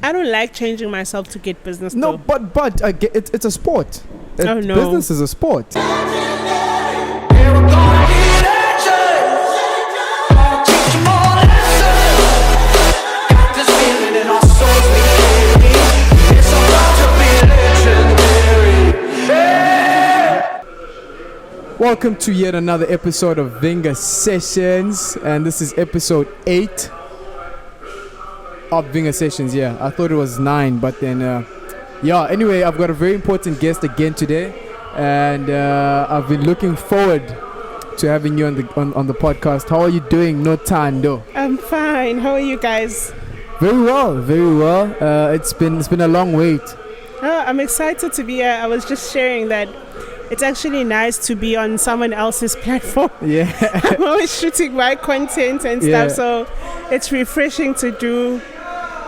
I don't like changing myself to get business. No, though. but it's a sport. Oh, no. Business is a sport. Welcome to yet another episode of Vinga Sessions, and this is episode 8 of Vinga Sessions. Yeah, I thought it was 9, but then anyway, I've got a very important guest again today, and I've been looking forward to having you on the podcast. How are you doing, Nothando? I'm fine. How are you guys? Very well. It's been a long wait. Oh, I'm excited to be here. I was just sharing that it's actually nice to be on someone else's platform. Yeah. I'm always shooting my content and stuff, so it's refreshing to do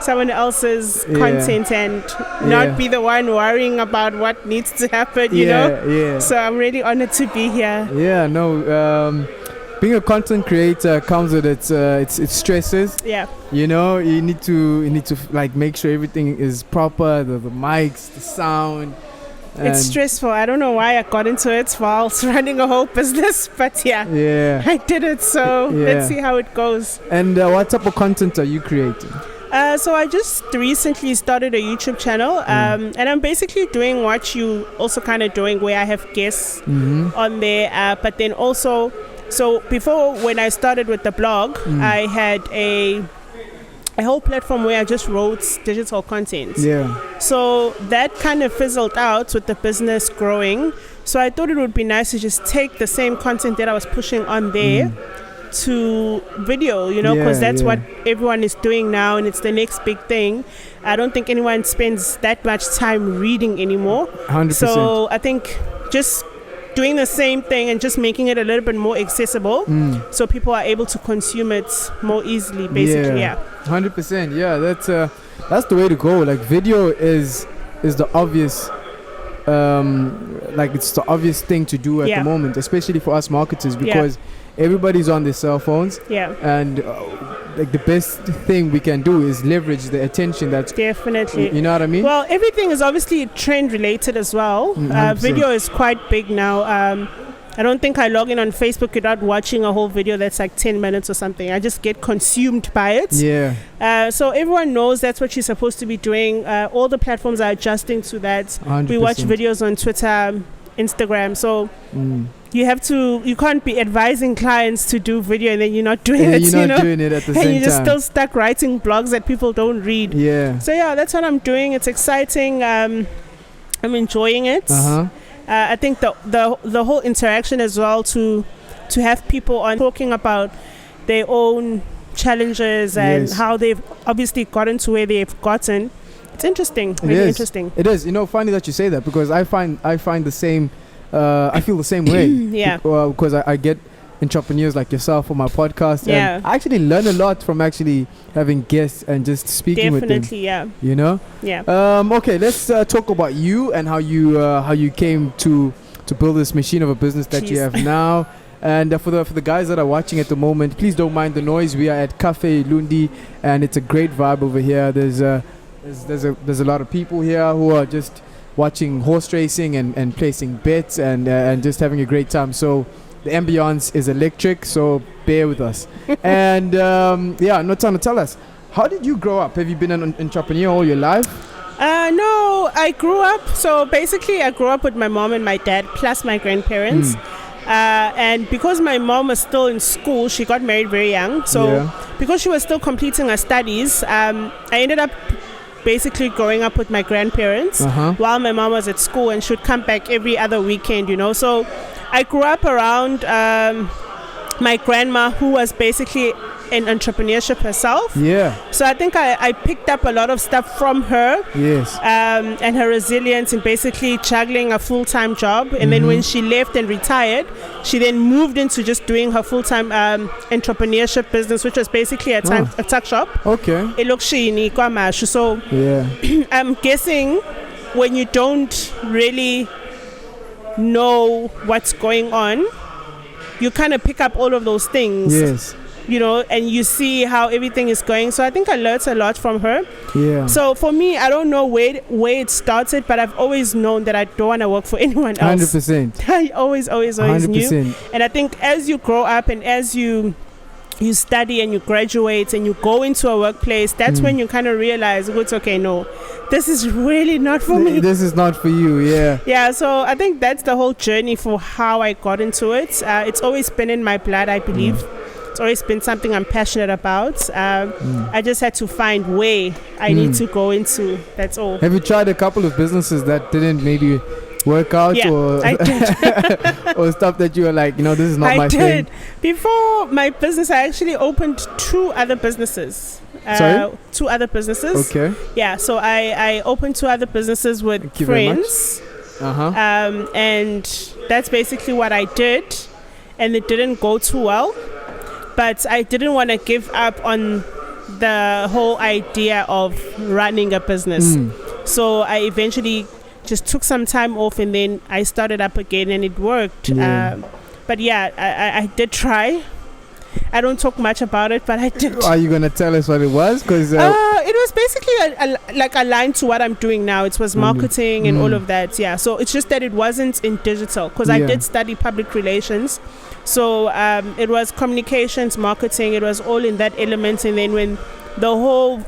someone else's content and not be the one worrying about what needs to happen, you know? Yeah. So I'm really honored to be here. Yeah, no, being a content creator comes with its stresses. Yeah. You know, you need to like make sure everything is proper, the mics, the sound. It's stressful. I don't know why I got into it whilst running a whole business, but yeah, I did it. So let's see how it goes. And what type of content are you creating? So I just recently started a YouTube channel, and I'm basically doing what you also kind of doing, where I have guests on there. But then also, so before when I started with the blog, I had a whole platform where I just wrote digital content. Yeah. So that kind of fizzled out with the business growing. So I thought it would be nice to just take the same content that I was pushing on there to video, you know, because that's what everyone is doing now, and it's the next big thing. I don't think anyone spends that much time reading anymore. 100%. So I think just doing the same thing and just making it a little bit more accessible so people are able to consume it more easily, basically. 100%. Yeah, that's the way to go. Like, video is the obvious it's the obvious thing to do at the moment, especially for us marketers, because everybody's on their cell phones. And like the best thing we can do is leverage the attention that's definitely, you know what I mean? Well, everything is obviously trend related as well. Video is quite big now. I don't think I log in on Facebook without watching a whole video that's like 10 minutes or something. I just get consumed by it. So everyone knows that's what you're supposed to be doing. All the platforms are adjusting to that. 100%. We watch videos on Twitter, Instagram. So you can't be advising clients to do video and then you're not doing it. You're not doing it at the same time. And you're just still stuck writing blogs that people don't read. So that's what I'm doing. It's exciting. I'm enjoying it. I think the whole interaction as well, to have people on talking about their own challenges and how they've obviously gotten to where they've gotten. It's interesting. Really interesting. It is. You know, funny that you say that, because I find the same. I feel the same way. Because I get entrepreneurs like yourself on my podcast, and I actually learn a lot from actually having guests and just speaking with them. You know. Okay, let's talk about you and how you came to build this machine of a business that you have now. And for the guys that are watching at the moment, please don't mind the noise. We are at Cafe Lundi, and it's a great vibe over here. There's a lot of people here who are just watching horse racing and placing bets and just having a great time. So the ambience is electric, so bear with us. And Nothando, tell us, how did you grow up? Have you been an entrepreneur all your life? No, I grew up. So basically, I grew up with my mom and my dad, plus my grandparents. And because my mom was still in school, she got married very young. So because she was still completing her studies, I ended up basically growing up with my grandparents while my mom was at school, and she'd come back every other weekend, you know. So I grew up around my grandma, who was basically in entrepreneurship herself. So I think I picked up a lot of stuff from her. And her resilience in basically juggling a full-time job. And then when she left and retired, she then moved into just doing her full-time entrepreneurship business, which was basically a tuck shop. So I'm guessing when you don't really know what's going on, you kind of pick up all of those things. and you see how everything is going. So I think I learned a lot from her. Yeah. So for me, I don't know where it started, but I've always known that I don't want to work for anyone else. 100%. I always 100%. knew. And I think as you grow up and as you study and you graduate and you go into a workplace, that's when you kind of realize, it's okay, no, this is really not for me. This is not for you, yeah. Yeah, so I think that's the whole journey for how I got into it. It's always been in my blood, I believe. It's always been something I'm passionate about. I just had to find where I need to go into. That's all. Have you tried a couple of businesses that didn't maybe work out? Yeah, or I did. or stuff that you were like, this is not my thing? I did. Before my business, I actually opened 2 other businesses. Sorry? 2 other businesses. Okay. Yeah, so I opened 2 other businesses with friends. And that's basically what I did. And it didn't go too well. But I didn't want to give up on the whole idea of running a business. So I eventually just took some time off and then I started up again and it worked. But yeah, I did try. I don't talk much about it, but I did. Are you going to tell us what it was? Because it was basically like aligned to what I'm doing now. It was marketing and all of that. Yeah. So it's just that it wasn't in digital because I did study public relations. So it was communications, marketing. It was all in that element. And then when the whole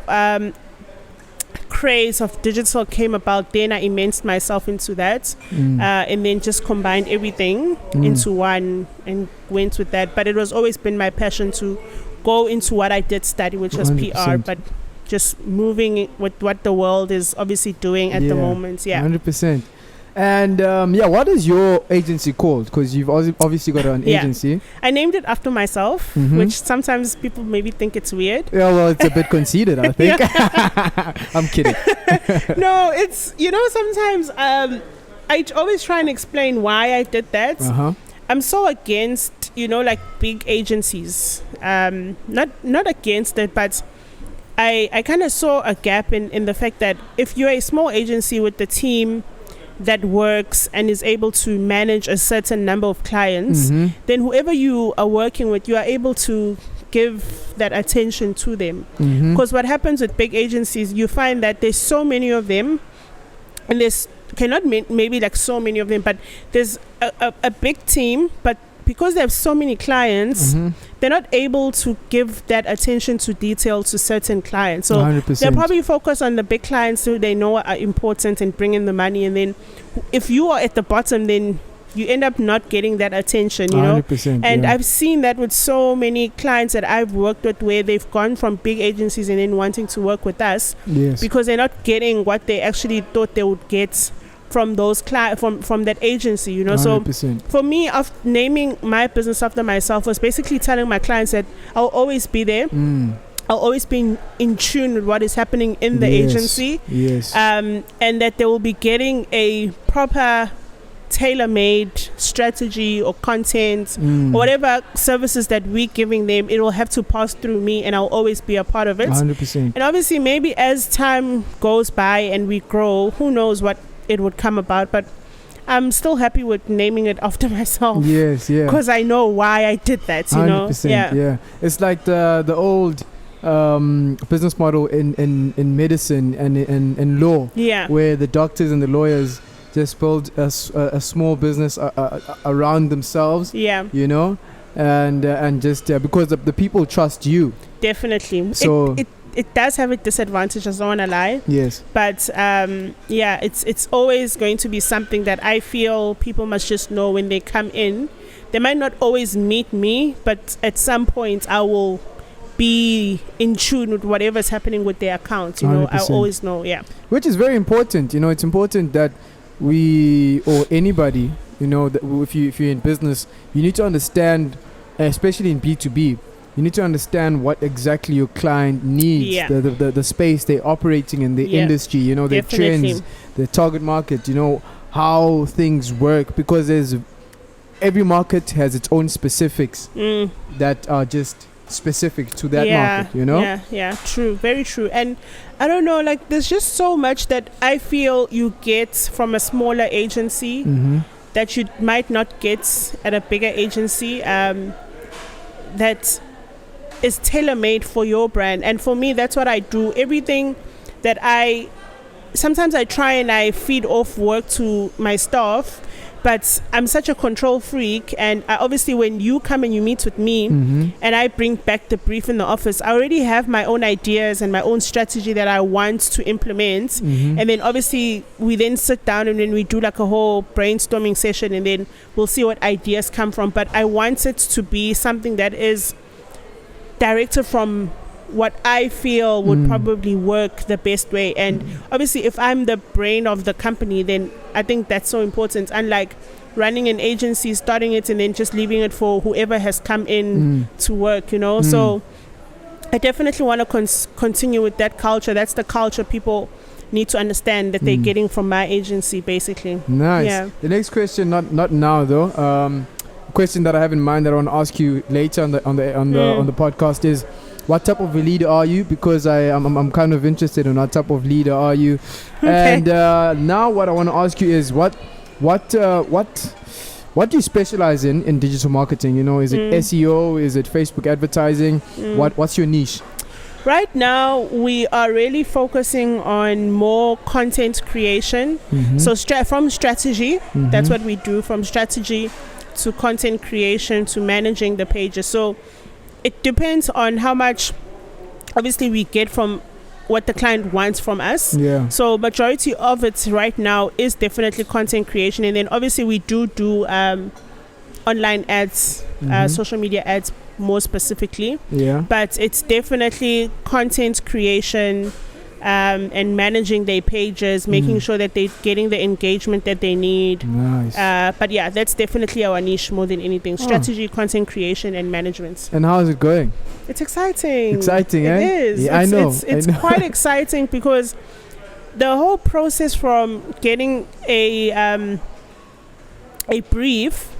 craze of digital came about, then I immersed myself into that and then just combined everything into one and went with that. But it was always been my passion to go into what I did study, which was 100%. PR, but just moving with what the world is obviously doing at the moment. 100%. And what is your agency called? Because you've obviously got an agency. I named it after myself, which sometimes people maybe think it's weird. Yeah, well, it's a bit conceited, I think. I'm kidding. No, it's, sometimes I always try and explain why I did that. I'm so against, like big agencies. Not against it, but I kind of saw a gap in the fact that if you're a small agency with the team that works and is able to manage a certain number of clients, then whoever you are working with, you are able to give that attention to them. Because what happens with big agencies, you find that there's so many of them, and there's maybe like so many of them, but there's a big team, but because they have so many clients, they're not able to give that attention to detail to certain clients. So 100%. they'll probably focus on the big clients who they know are important and bring in the money. And then if you are at the bottom, then you end up not getting that attention, 100%, And I've seen that with so many clients that I've worked with where they've gone from big agencies and then wanting to work with us because they're not getting what they actually thought they would get from those from that agency, 100%. So for me, of naming my business after myself was basically telling my clients that I'll always be there. I'll always be in tune with what is happening in the agency. And that they will be getting a proper tailor-made strategy or content or whatever services that we're giving them. It will have to pass through me and I'll always be a part of it. 100%. And obviously maybe as time goes by and we grow, who knows what it would come about, but I'm still happy with naming it after myself. Because I know why I did that, 100%, It's like the old business model in medicine and in law, where the doctors and the lawyers just build a small business around themselves, and just because the people trust you. Definitely. So it does have a disadvantage, I don't want to lie. But it's always going to be something that I feel people must just know when they come in. They might not always meet me, but at some point I will be in tune with whatever's happening with their account. I always know. Which is very important. It's important that we, or anybody, that if you're in business, you need to understand, especially in B2B, you need to understand what exactly your client needs, the space they're operating in, the industry, their trends, the target market, how things work, because every market has its own specifics that are just specific to that market, True, very true. And I don't know, like there's just so much that I feel you get from a smaller agency that you might not get at a bigger agency, that is tailor-made for your brand. And for me, that's what I do. Everything that sometimes I try and I feed off work to my staff, but I'm such a control freak, and obviously when you come and you meet with me and I bring back the brief in the office, I already have my own ideas and my own strategy that I want to implement, and then obviously we then sit down and then we do like a whole brainstorming session, and then we'll see what ideas come from. But I want it to be something that is directed from what I feel would probably work the best way. And obviously if I'm the brain of the company, then I think that's so important. Unlike running an agency, starting it and then just leaving it for whoever has come in to work, you know. So I definitely want to continue with that culture. That's the culture people need to understand that they're getting from my agency, basically. Nice. Yeah. The next question, not now though, question that I have in mind that I want to ask you later on the podcast is, what type of a leader are you? Because I'm kind of interested in what type of leader are you. Okay. And now what I want to ask you is what do you specialize in digital marketing? You know, is it SEO? Is it Facebook advertising? What's your niche? Right now, we are really focusing on more content creation. So from strategy, that's what we do, from strategy to content creation to managing the pages. So it depends on how much obviously we get from what the client wants from us. Yeah. So majority of it right now is definitely content creation, and then obviously we do online ads, social media ads more specifically. Yeah. But it's definitely content creation and managing their pages, making sure that they're getting the engagement that they need. Nice. But yeah, that's definitely our niche more than anything. Strategy, content creation, and management. And how is it going? It's exciting. Exciting, It eh? is. Yeah, I know. It's quite exciting because the whole process from getting a brief.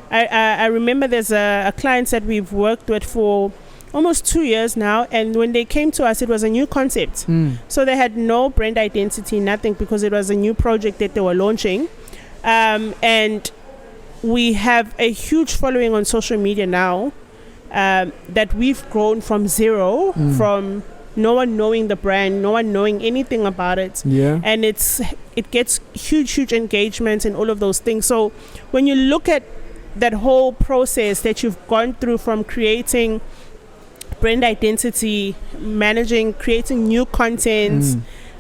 I remember there's a client that we've worked with for almost 2 years now, and when they came to us, it was a new concept. So they had no brand identity, nothing, because it was a new project that they were launching. And we have a huge following on social media now, that we've grown from zero, from no one knowing the brand, no one knowing anything about it. Yeah. And it gets huge engagement and all of those things. So when you look at that whole process that you've gone through, from creating brand identity, managing, creating new content,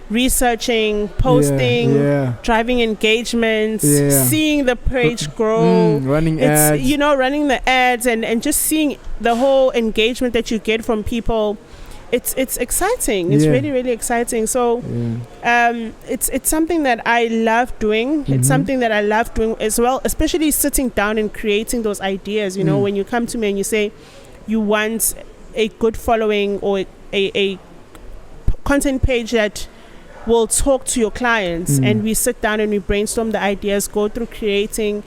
researching, posting, driving engagements, seeing the page grow, running ads, running the ads, and just seeing the whole engagement that you get from people. It's exciting. It's really, really exciting. So it's something that I love doing. It's something that I love doing as well, especially sitting down and creating those ideas. You know, when you come to me and you say you want a good following or a content page that will talk to your clients, and we sit down and we brainstorm the ideas, go through creating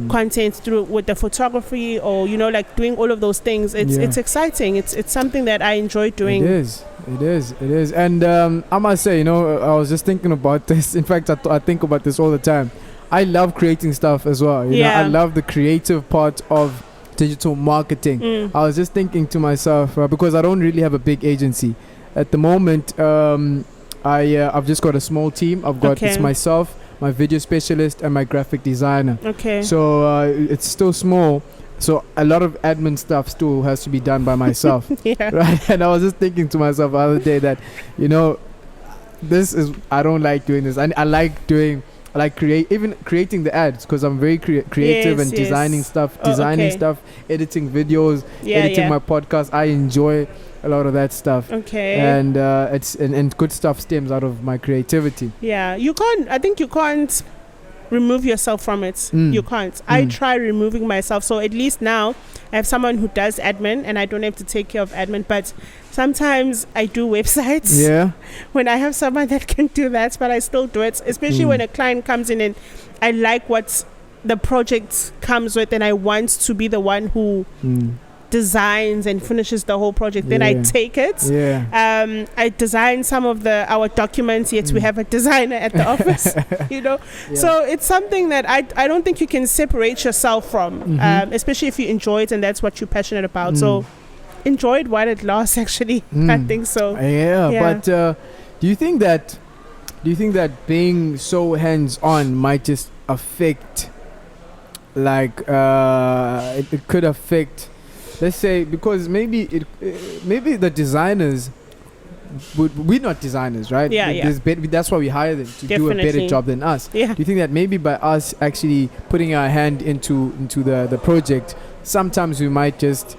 content through with the photography, or like doing all of those things. It's exciting. It's something that I enjoy doing. It is. And I must say, I was just thinking about this. In fact, I think about this all the time. I love creating stuff as well. You know, I love the creative part of digital marketing. I was just thinking to myself, because I don't really have a big agency at the moment. I've just got a small team. I've got it's myself, my video specialist, and my graphic designer. Okay. So it's still small. So a lot of admin stuff still has to be done by myself. Right. And I was just thinking to myself the other day that, I don't like doing this. I like doing. I like creating the ads, because I'm very creative and designing stuff, editing videos, editing my podcast. I enjoy a lot of that stuff. Okay. And and good stuff stems out of my creativity. Yeah, I think you can't remove yourself from it. You can't. I try removing myself, so at least now I have someone who does admin and I don't have to take care of admin. But sometimes I do websites when I have someone that can do that, but I still do it, especially when a client comes in and I like what the project comes with and I want to be the one who designs and finishes the whole project. Then I take it. I design some of our documents. Yet we have a designer at the office. So it's something that I don't think you can separate yourself from, especially if you enjoy it and that's what you're passionate about. So enjoy it while it lasts. Actually, I think so. But do you think that being so hands-on might just affect, like, it could affect, let's say, because maybe the designers, we're not designers, right? That's why we hire them to do a better job than us. Do you think that maybe by us actually putting our hand into the project, sometimes we might just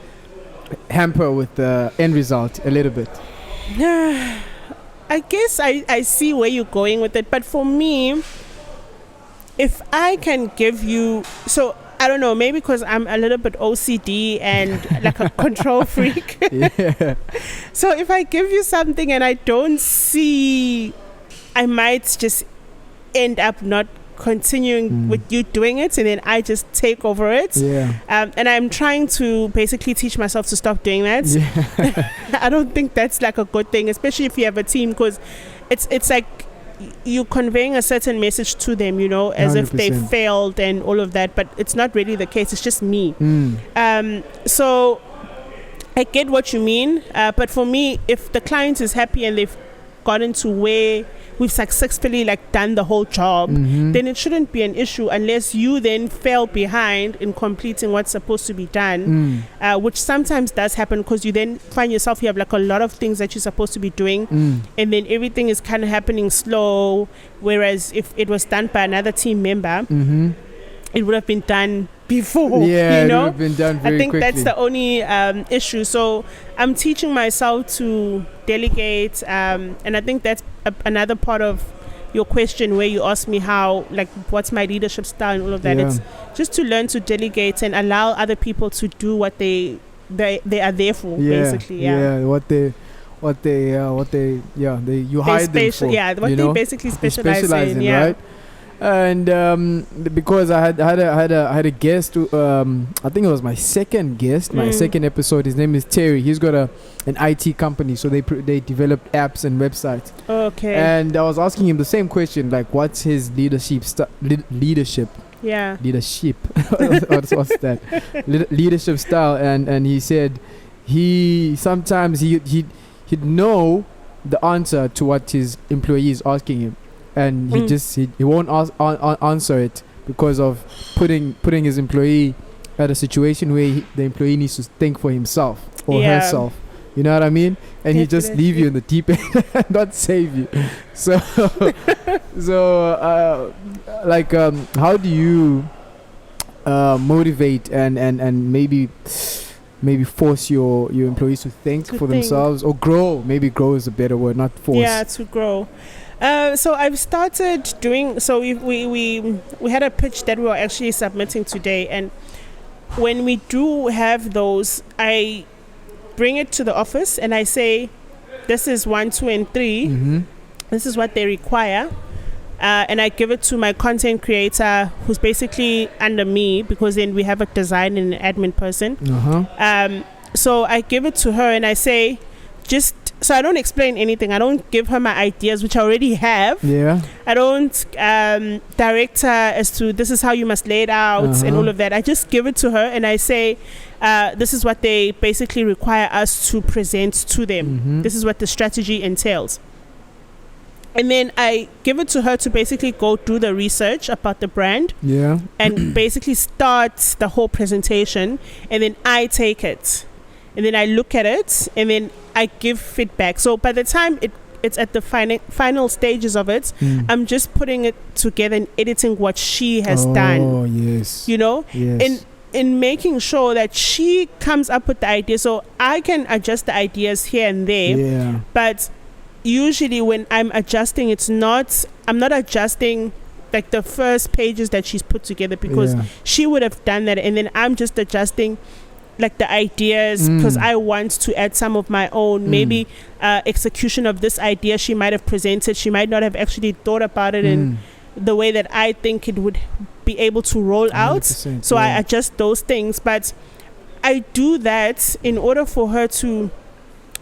hamper with the end result a little bit? I guess I see where you're going with it, but for me, if I can give you, so I don't know, maybe because I'm a little bit OCD and like a control freak. So if I give you something and I don't see, I might just end up not continuing with you doing it, and then I just take over it. And I'm trying to basically teach myself to stop doing that. I don't think that's like a good thing, especially if you have a team, because it's like you're conveying a certain message to them, you know, as 100%. If they failed and all of that, but it's not really the case. It's just me. So I get what you mean, but for me, if the client is happy and they've gotten to where we've successfully like done the whole job, then it shouldn't be an issue unless you then fell behind in completing what's supposed to be done, which sometimes does happen, because you then find yourself, you have like a lot of things that you're supposed to be doing, and then everything is kind of happening slow, whereas if it was done by another team member, it would have been done before. You know, it would have been done very I think quickly. that's the only issue. So I'm teaching myself to delegate, and I think that's another part of your question where you asked me how, like, what's my leadership style and all of that. It's just to learn to delegate and allow other people to do what they are there for, basically. You hire them for. What they basically specialize in. Right? And because I had a guest, I think it was my second guest, my second episode. His name is Terry. He's got an IT company, so they develop apps and websites. Okay. And I was asking him the same question, like, what's his leadership? Leadership. Leadership. what's that? Leadership style. And he said sometimes he'd know the answer to what his employee is asking him, and he won't answer it because of putting his employee at a situation where the employee needs to think for himself or herself. You know what I mean? And he just leave you in the deep end and not save you. So how do you motivate and maybe force your employees to think for themselves, or grow? Maybe grow is a better word, not force. Yeah, to grow. So I've started doing, so we had a pitch that we were actually submitting today, and when we do have those, I bring it to the office and I say, this is 1, 2, and 3. This is what they require. And I give it to my content creator, who's basically under me, because then we have a design and an admin person. So I give it to her and I say, so I don't explain anything. I don't give her my ideas, which I already have. I don't direct her as to this is how you must lay it out and all of that. I just give it to her and I say, this is what they basically require us to present to them. This is what the strategy entails. And then I give it to her to basically go do the research about the brand. And basically start the whole presentation. And then I take it. And then I look at it. And then I give feedback. So by the time it's at the final stages of it, I'm just putting it together and editing what she has done. Oh, yes. You know? Yes. In making sure that she comes up with the idea. So I can adjust the ideas here and there. But usually when I'm adjusting, I'm not adjusting like the first pages that she's put together, because she would have done that, and then I'm just adjusting like the ideas because I want to add some of my own maybe execution of this idea she might have presented. She might not have actually thought about it in the way that I think it would be able to roll out. So I adjust those things, but I do that in order for her to.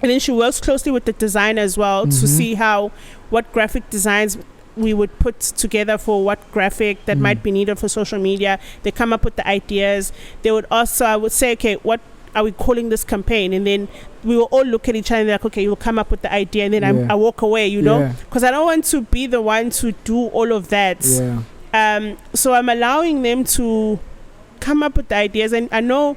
And then she works closely with the designer as well to see what graphic designs we would put together for what graphic that might be needed for social media. They come up with the ideas. They would also, I would say, okay, what are we calling this campaign? And then we will all look at each other and like, okay, you'll come up with the idea, and then I walk away, you know, because I don't want to be the one to do all of that. So I'm allowing them to come up with the ideas, and I know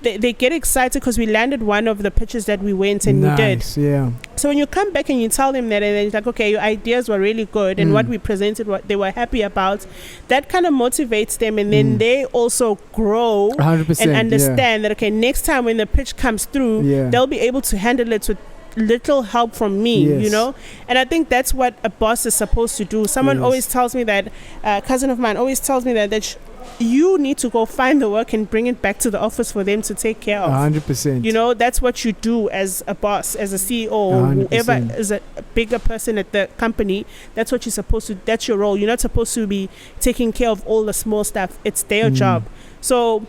they get excited because we landed one of the pitches that we went and we did. So when you come back and you tell them that, and then it's like, okay, your ideas were really good, and what we presented, what they were happy about, that kind of motivates them, and then they also grow 100%, and understand that, okay, next time when the pitch comes through, they'll be able to handle it with little help from me, you know. And I think that's what a boss is supposed to do. Someone always tells me that, a cousin of mine always tells me that you need to go find the work and bring it back to the office for them to take care of. 100%. You know, that's what you do as a boss, as a CEO, or 100%. whoever is a bigger person at the company. That's what you're supposed to, that's your role. You're not supposed to be taking care of all the small stuff. It's their job. So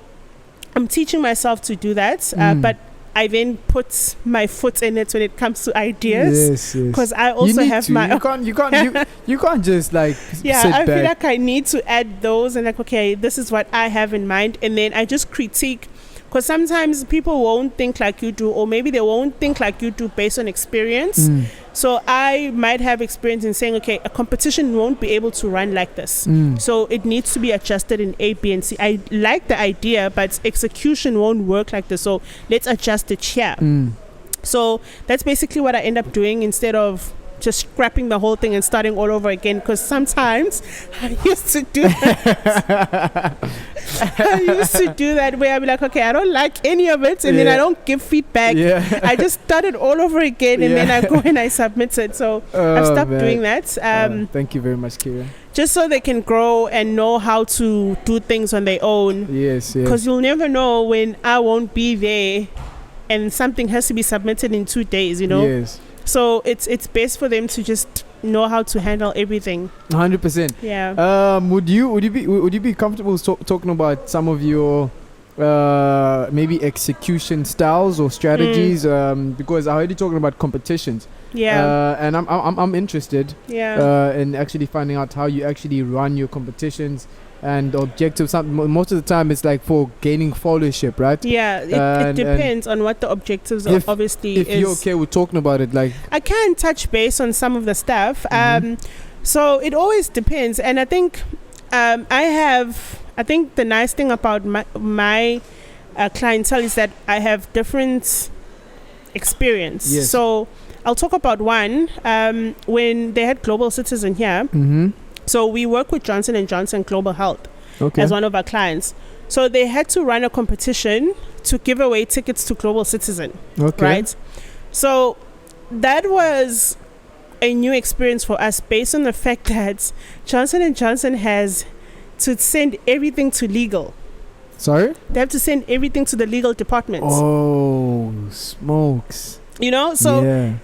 I'm teaching myself to do that, but I then put my foot in it when it comes to ideas, because I also have my you can't just like sit I feel back. like I need to add those and like, okay, this is what I have in mind, and then I just critique, because sometimes people won't think like you do, or maybe they won't think like you do based on experience. So I might have experience in saying, okay, a competition won't be able to run like this, so it needs to be adjusted in A, B, and C. I like the idea, but execution won't work like this, so let's adjust it here. So that's basically what I end up doing, instead of just scrapping the whole thing and starting all over again, because sometimes I used to do that. I used to do that where I'd be like, okay, I don't like any of it, and then I don't give feedback. I just started all over again, and then I go and I submit it. So I've stopped doing that. Thank you very much, Kira. Just so they can grow and know how to do things on their own. Because you'll never know when I won't be there and something has to be submitted in 2 days, you know. So it's best for them to just know how to handle everything. 100%. Yeah. Would you be comfortable talking about some of your maybe execution styles or strategies? Because I heard you talking about competitions. And I'm interested. In actually finding out how you actually run your competitions. And objectives, most of the time it's like for gaining followership, right? It depends on what the objectives are. Obviously, if you're okay with talking about it, like I can touch base on some of the stuff. So it always depends, and I think I think the nice thing about my clientele is that I have different experience. So I'll talk about one when they had Global Citizen here. So we work with Johnson & Johnson Global Health as one of our clients. So they had to run a competition to give away tickets to Global Citizen, right? So that was a new experience for us, based on the fact that Johnson & Johnson has to send everything to legal. Sorry? They have to send everything to the legal department. Oh, smokes. You know, so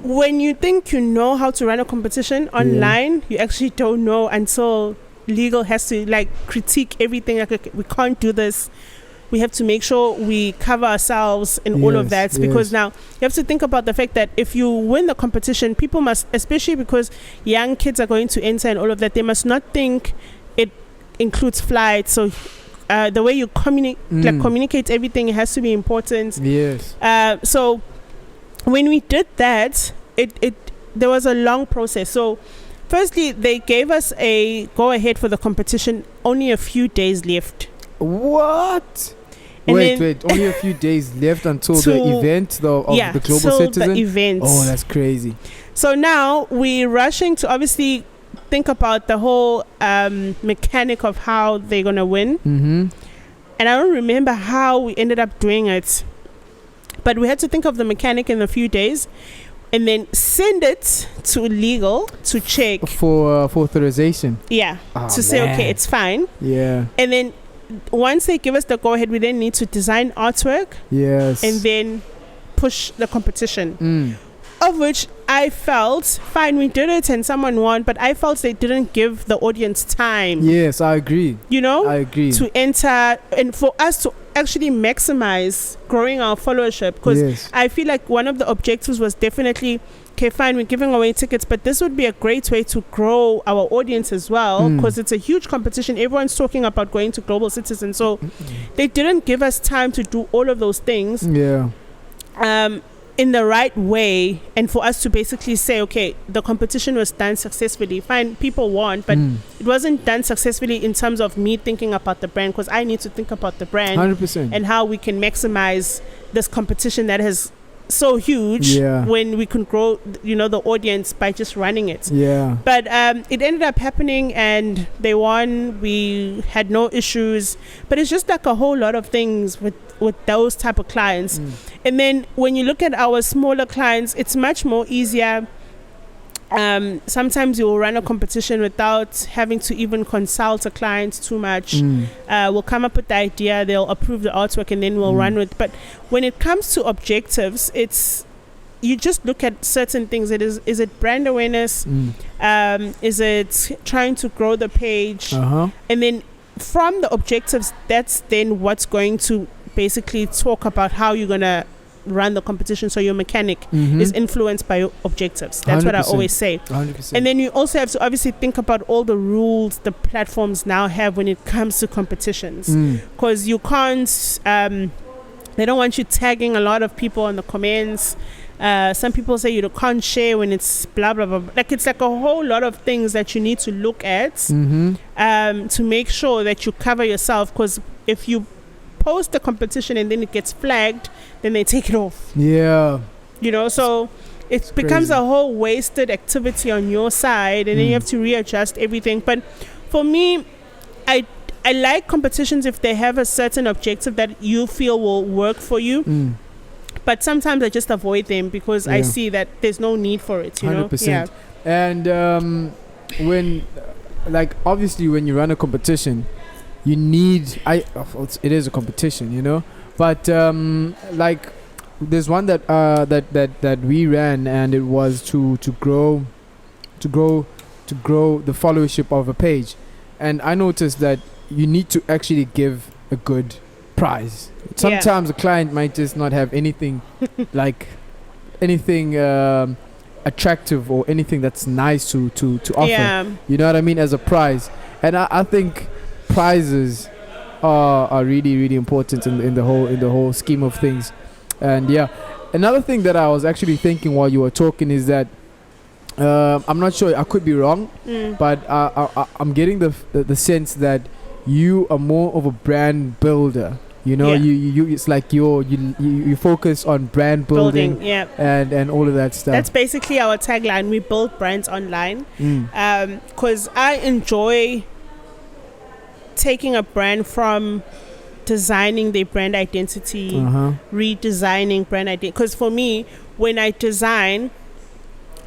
when you think you know how to run a competition online, you actually don't know until legal has to like critique everything. Like, okay, we can't do this. We have to make sure we cover ourselves in all of that, because now you have to think about the fact that if you win the competition, people must, especially because young kids are going to enter and all of that, they must not think it includes flights. So the way you communicate everything, it has to be important. So when we did that, there was a long process. So firstly, they gave us a go ahead for the competition, only a few days left. What? Wait, only a few days left until the event of the Global Citizen? The event. Oh, that's crazy. So now we're rushing to obviously think about the whole mechanic of how they're going to win. And I don't remember how we ended up doing it, but we had to think of the mechanic in a few days and then send it to legal to check. For authorization. To say, okay, it's fine. And then once they give us the go ahead, we then need to design artwork. And then push the competition. Of which I felt, fine, we did it and someone won, but I felt they didn't give the audience time. Yes, I agree. You know? I agree. To enter and for us to actually maximize growing our followership, because I feel like one of the objectives was definitely, okay, fine, we're giving away tickets, but this would be a great way to grow our audience as well, because it's a huge competition. Everyone's talking about going to Global Citizen, so they didn't give us time to do all of those things in the right way, and for us to basically say, okay, the competition was done successfully, fine, people won, but it wasn't done successfully in terms of me thinking about the brand, because I need to think about the brand 100%. and how we can maximize this competition that has so huge when we can grow, you know, the audience by just running it. But it ended up happening and they won. We had no issues, but it's just like a whole lot of things with those type of clients. And then when you look at our smaller clients, it's much more easier. Sometimes you will run a competition without having to even consult a client too much. We'll come up with the idea, they'll approve the artwork, and then we'll run with. But when it comes to objectives, it's you just look at certain things. Is it brand awareness? Is it trying to grow the page? And then from the objectives, that's then what's going to basically talk about how you're gonna run the competition, so your mechanic is influenced by your objectives. That's 100%. What I always say. 100%. And then you also have to obviously think about all the rules the platforms now have when it comes to competitions, because you can't they don't want you tagging a lot of people in the comments. Some people say you can't share when it's blah blah blah. Like, it's like a whole lot of things that you need to look at to make sure that you cover yourself, because if you post the competition and then it gets flagged, then they take it off. You know, so it becomes a whole wasted activity on your side, and then you have to readjust everything. But for me, I like competitions if they have a certain objective that you feel will work for you. But sometimes I just avoid them because I see that there's no need for it, you 100%. know? And when, like, obviously when you run a competition, you need it is a competition, you know, but like there's one that that we ran, and it was to grow the followership of a page. And I noticed that you need to actually give a good prize. Sometimes a client might just not have anything like anything attractive or anything that's nice to offer, you know what I mean, as a prize. And I think prizes are really, really important in the whole scheme of things. And another thing that I was actually thinking while you were talking is that I'm not sure, I could be wrong, but I'm getting the sense that you are more of a brand builder. You know, you it's like you focus on brand building and all of that stuff. That's basically our tagline. We build brands online, because I enjoy taking a brand from designing their brand identity, redesigning brand identity. Because for me, when I design,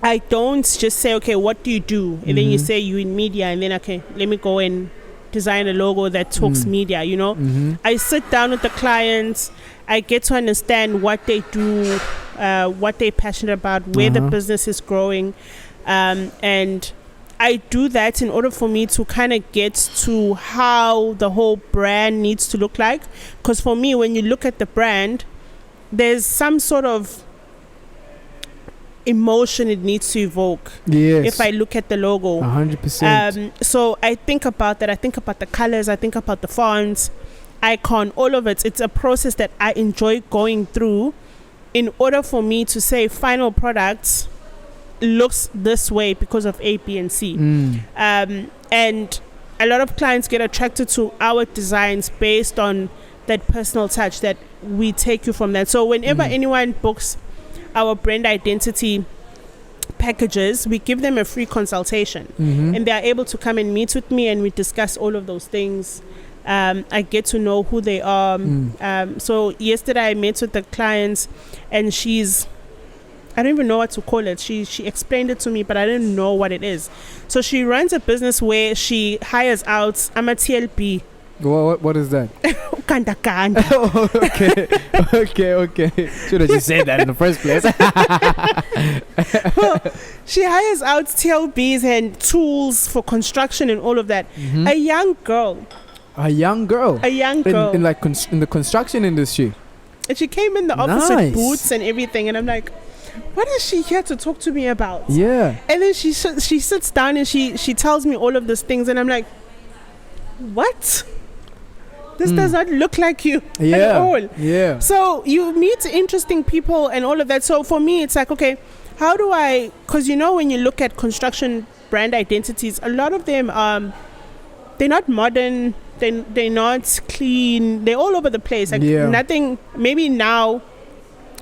I don't just say, okay, what do you do? And then you say you're in media, and then, okay, let me go and design a logo that talks media, you know. I sit down with the clients, I get to understand what they do, what they're passionate about, where the business is growing, and I do that in order for me to kind of get to how the whole brand needs to look like. Because for me, when you look at the brand, there's some sort of emotion it needs to evoke. If I look at the logo 100%. So I think about that. I think about the colors, I think about the fonts, icon, all of it. It's a process that I enjoy going through in order for me to say final product looks this way because of A, B, and C. And a lot of clients get attracted to our designs based on that personal touch that we take you from that. So whenever anyone books our brand identity packages, we give them a free consultation, and they are able to come and meet with me, and we discuss all of those things. I get to know who they are. So yesterday I met with the clients, and I don't even know what to call it. She explained it to me, but I didn't know what it is. So she runs a business where she hires out. I'm a TLB. What is that? Kanda. Okay. Should have just said that in the first place. She hires out TLBs and tools for construction and all of that. A young girl. In the construction industry. And she came in the office with boots and everything, and I'm like, what is she here to talk to me about? Yeah. And then she sits down and she tells me all of those things, and I'm like, what? This does not look like you at all. Yeah. So you meet interesting people and all of that. So for me, it's like, okay, how do I, because when you look at construction brand identities, a lot of them, they're not modern, they're not clean, they're all over the place. Like nothing, maybe now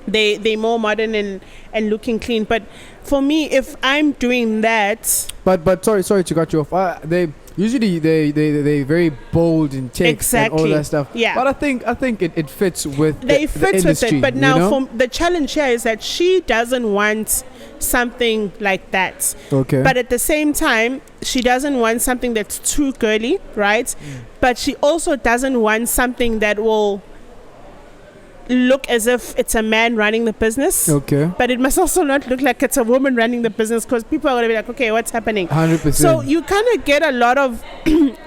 they're more modern and looking clean. But for me, if I'm doing that. But sorry to cut you off. They very bold in text and all that stuff. Yeah. But I think it fits with the industry, with it. But now for the challenge here is that she doesn't want something like that. Okay. But at the same time, she doesn't want something that's too girly, right? But she also doesn't want something that will look as if it's a man running the business. Okay. But it must also not look like it's a woman running the business, because people are going to be like, okay, what's happening? 100%. So you kind of get a lot of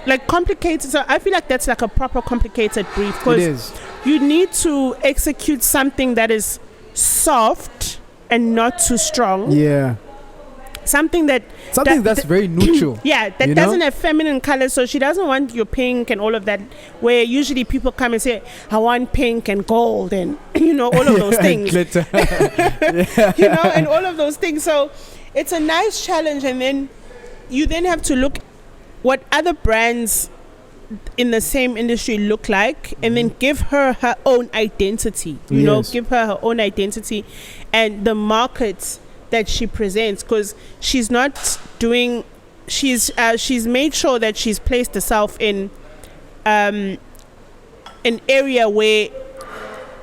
like complicated. So I feel like that's like a proper complicated brief, because you need to execute something that is soft and not too strong. Yeah. Something that's very neutral. Yeah, that doesn't have feminine colors. So she doesn't want your pink and all of that, where usually people come and say, I want pink and gold and all of those things. Glitter. And all of those things. So it's a nice challenge, and then you then have to look what other brands in the same industry look like, and then give her own identity. Give her own identity and the market that she presents, because she's not doing. She's made sure that she's placed herself in an area where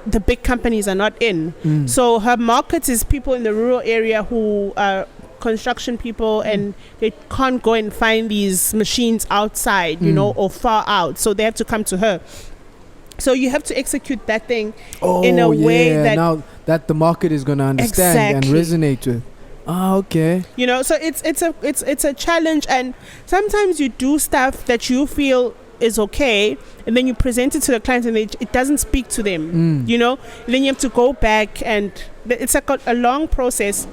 the big companies are not in. So her market is people in the rural area who are construction people, and they can't go and find these machines outside, or far out. So they have to come to her. So you have to execute that thing in a way that now that the market is going to understand and resonate with. Okay. So it's a challenge, and sometimes you do stuff that you feel is okay, and then you present it to the client, and it doesn't speak to them. And then you have to go back, and it's like a long process.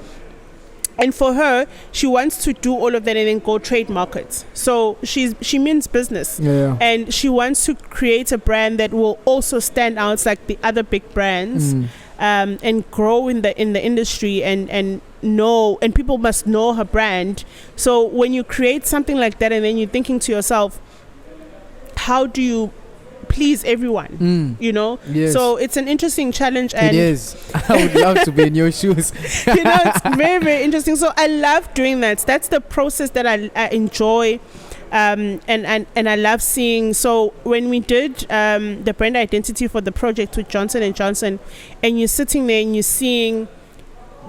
And for her, she wants to do all of that and then go trade markets. So she means business, and she wants to create a brand that will also stand out like the other big brands, and grow in the industry, and know, and people must know her brand. So when you create something like that, and then you're thinking to yourself, how do you please everyone? Yes. So it's an interesting challenge, and it is. I would love to be in your shoes. It's very, very interesting. So I love doing that. That's the process that I enjoy, and I love seeing. So when we did the brand identity for the project with Johnson & Johnson, and you're sitting there and you're seeing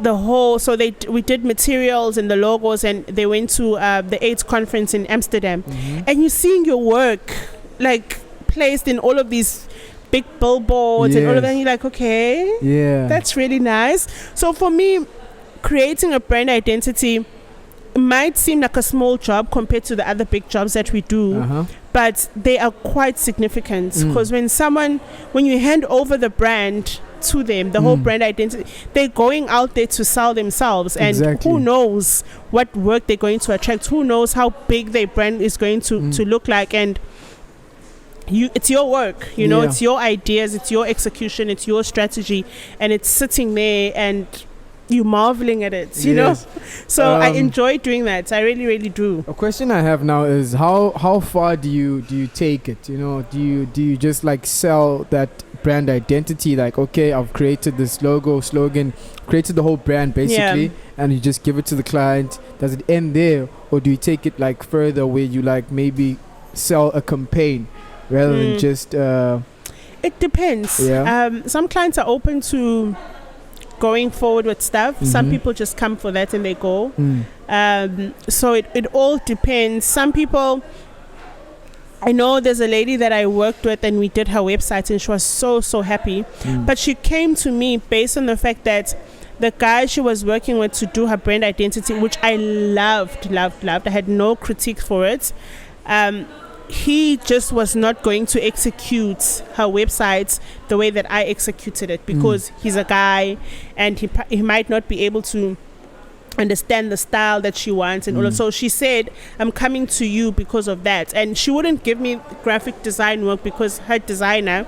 the whole, so we did materials and the logos, and they went to the AIDS conference in Amsterdam, and you're seeing your work like placed in all of these big billboards and all of that, and you're like, okay, that's really nice. So for me, creating a brand identity might seem like a small job compared to the other big jobs that we do, but they are quite significant, because when you hand over the brand to them, the whole brand identity, they're going out there to sell themselves, and who knows what work they're going to attract, who knows how big their brand is going to look like. And it's your work, it's your ideas, it's your execution, it's your strategy, and it's sitting there and you marveling at it, So I enjoy doing that. I really, really do. A question I have now is how far do you take it? Do you just like sell that brand identity, like, okay, I've created this logo, slogan, created the whole brand basically, and you just give it to the client? Does it end there, or do you take it like further, where you like maybe sell a campaign rather than just it depends. Some clients are open to going forward with stuff. Some people just come for that and they go. So it all depends. Some people, I know there's a lady that I worked with, and we did her website, and she was so happy. But she came to me based on the fact that the guy she was working with to do her brand identity, which I loved, I had no critique for it. he just was not going to execute her website the way that I executed it, because he's a guy and he might not be able to understand the style that she wants and all that. So she said, I'm coming to you because of that. And she wouldn't give me graphic design work because her designer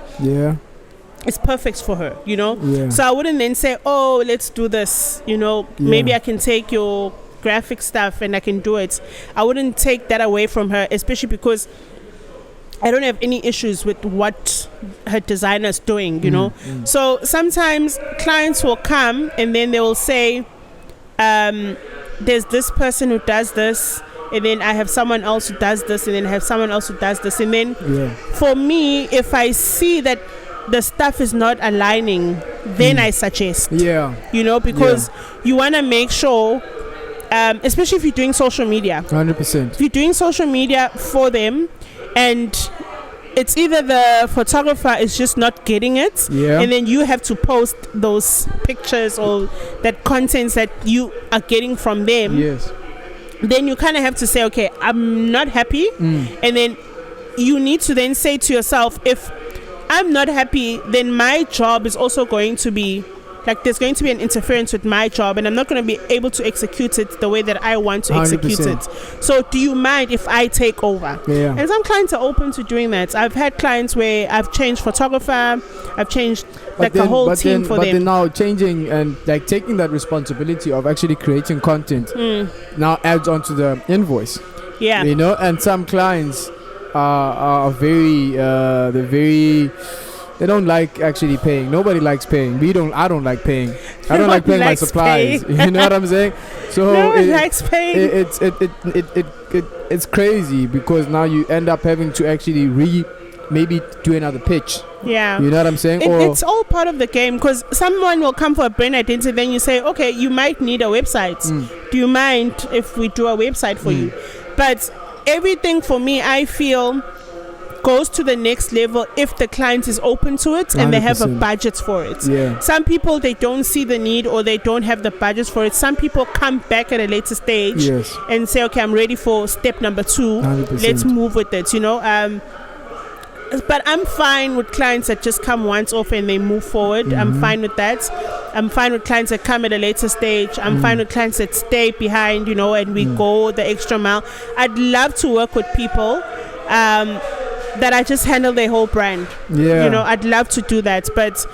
is perfect for her, you know. So I wouldn't then say, oh, let's do this, you know, maybe I can take your graphic stuff and I can do it. I wouldn't take that away from her, especially because I don't have any issues with what her designer is doing, you know. So sometimes clients will come and then they will say, there's this person who does this, and then I have someone else who does this, and then I have someone else who does this. And then for me, if I see that the stuff is not aligning, then I suggest, you know, because you want to make sure, especially if you're doing social media, 100%. If you're doing social media for them and it's either the photographer is just not getting it, and then you have to post those pictures or that content that you are getting from them, then you kind of have to say, okay, I'm not happy. And then you need to then say to yourself, if I'm not happy, then my job is also going to be like, there's going to be an interference with my job and I'm not going to be able to execute it the way that I want to 100%. Execute it. So do you mind if I take over? And some clients are open to doing that. I've had clients where I've changed photographer, I've changed the whole team for them. But then now changing and like taking that responsibility of actually creating content now adds on to the invoice. You know, and some clients are very they don't like actually paying. Nobody likes paying. I don't like paying. I don't like paying my supplies. You know what I'm saying? So no one likes paying. It's crazy because now you end up having to actually maybe do another pitch. You know what I'm saying? It's all part of the game, because someone will come for a brand identity, then you say, okay, you might need a website. Do you mind if we do a website for you? But everything for me, I feel, goes to the next level if the client is open to it and 100%. They have a budget for it. Some people, they don't see the need or they don't have the budget for it. Some people come back at a later stage and say, okay, I'm ready for step number 2. 100%. Let's move with it, you know. But I'm fine with clients that just come once off and they move forward. I'm fine with that. I'm fine with clients that come at a later stage. I'm fine with clients that stay behind, you know, and we go the extra mile. I'd love to work with people that I just handle their whole brand. You know, I'd love to do that. But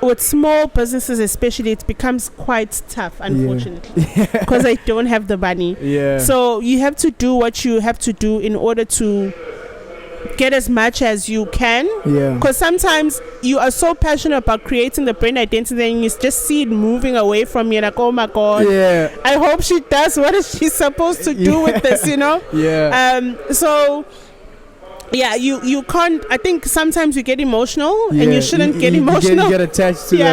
with small businesses especially, it becomes quite tough, unfortunately, because they don't have the money. So you have to do what you have to do in order to get as much as you can, because sometimes you are so passionate about creating the brand identity and you just see it moving away from you, like, oh my god, I hope she does, what is she supposed to do with this, you know? So you can't. I think sometimes you get emotional and you shouldn't get emotional. You get attached to you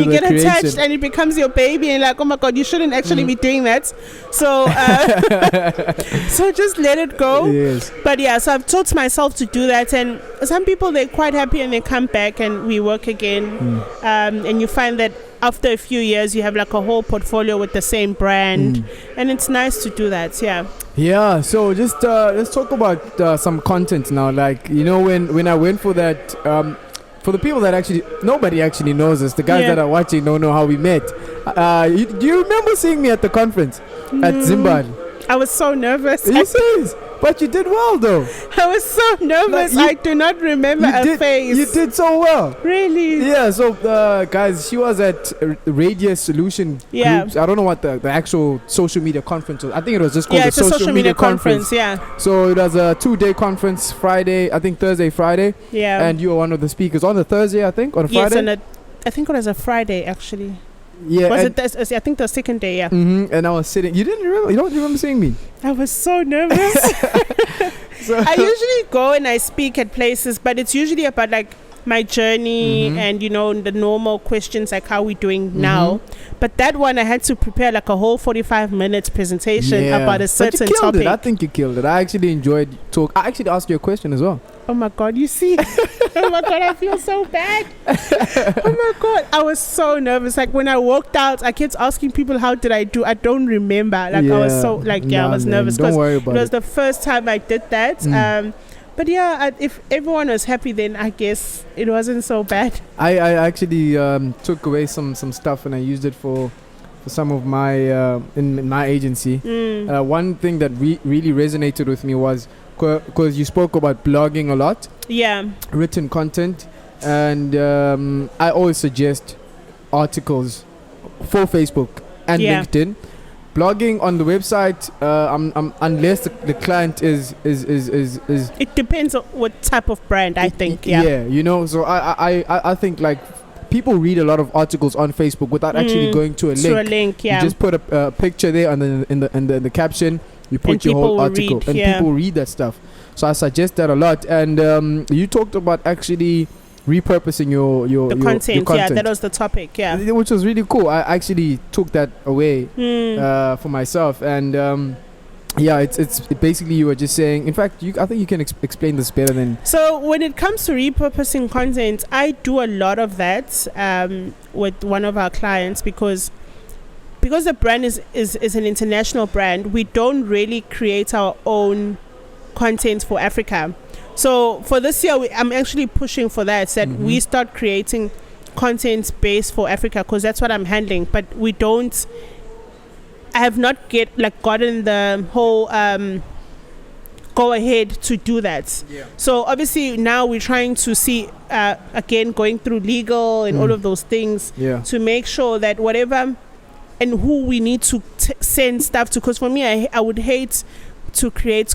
get creation. Attached and it becomes your baby and like, oh my god, you shouldn't actually be doing that. So so just let it go. But so I've taught myself to do that, and some people, they're quite happy and they come back and we work again. And you find that after a few years you have like a whole portfolio with the same brand, and it's nice to do that. So just let's talk about some content now. Like, you know, when I went for that, for the people that actually, nobody actually knows us, the guys that are watching don't know how we met. Do you remember seeing me at the conference at Zimbabwe? I was so nervous. You serious? But you did well though. I was so nervous. I do not remember a face. You did so well. Really? Yeah, so guys, she was at Radius Solution Groups. I don't know what the actual social media conference was. I think it was just called the social media conference. So it was a 2-day conference, Friday, I think Thursday, Friday. And you were one of the speakers on the Thursday, I think, on a Friday? Yes, I think it was a Friday actually. I think the second day, and I was sitting. You don't remember seeing me? I was so nervous. I usually go and I speak at places, but it's usually about like my journey and, you know, the normal questions like how we doing now. But that one I had to prepare like a whole 45 minutes presentation about a certain topic. I think you killed it. I actually enjoyed talk. I actually asked you a question as well. Oh my god, you see. Oh my God, I feel so bad. Oh my God, I was so nervous. Like when I walked out, I kept asking people, how did I do? I don't remember. Like I was so like, I was nervous because it was the first time I did that. But yeah, if everyone was happy, then I guess it wasn't so bad. I actually took away some stuff and I used it for some of my in my agency. One thing that really resonated with me was because you spoke about blogging a lot. Yeah. Written content, and I always suggest articles for Facebook and LinkedIn. Blogging on the website, unless the client is it depends on what type of brand. I think. Yeah, you know. So I think like people read a lot of articles on Facebook without actually going to a link. To a link, yeah. You just put a picture there, and then in the caption you put and your whole article, read, and people read that stuff. So I suggest that a lot. And you talked about actually repurposing your content. Yeah, that was the topic. Yeah, which was really cool. I actually took that away for myself, and yeah, it's basically you were just saying. In fact, I think you can explain this better than. So when it comes to repurposing content, I do a lot of that with one of our clients because the brand is an international brand. We don't really create our own content for Africa. So for this year, I'm actually pushing for that. That we start creating content based for Africa because that's what I'm handling. But we don't. I have not gotten the whole go ahead to do that. Yeah. So obviously now we're trying to see again going through legal and all of those things to make sure that whatever and who we need to send stuff to. Because for me, I would hate to create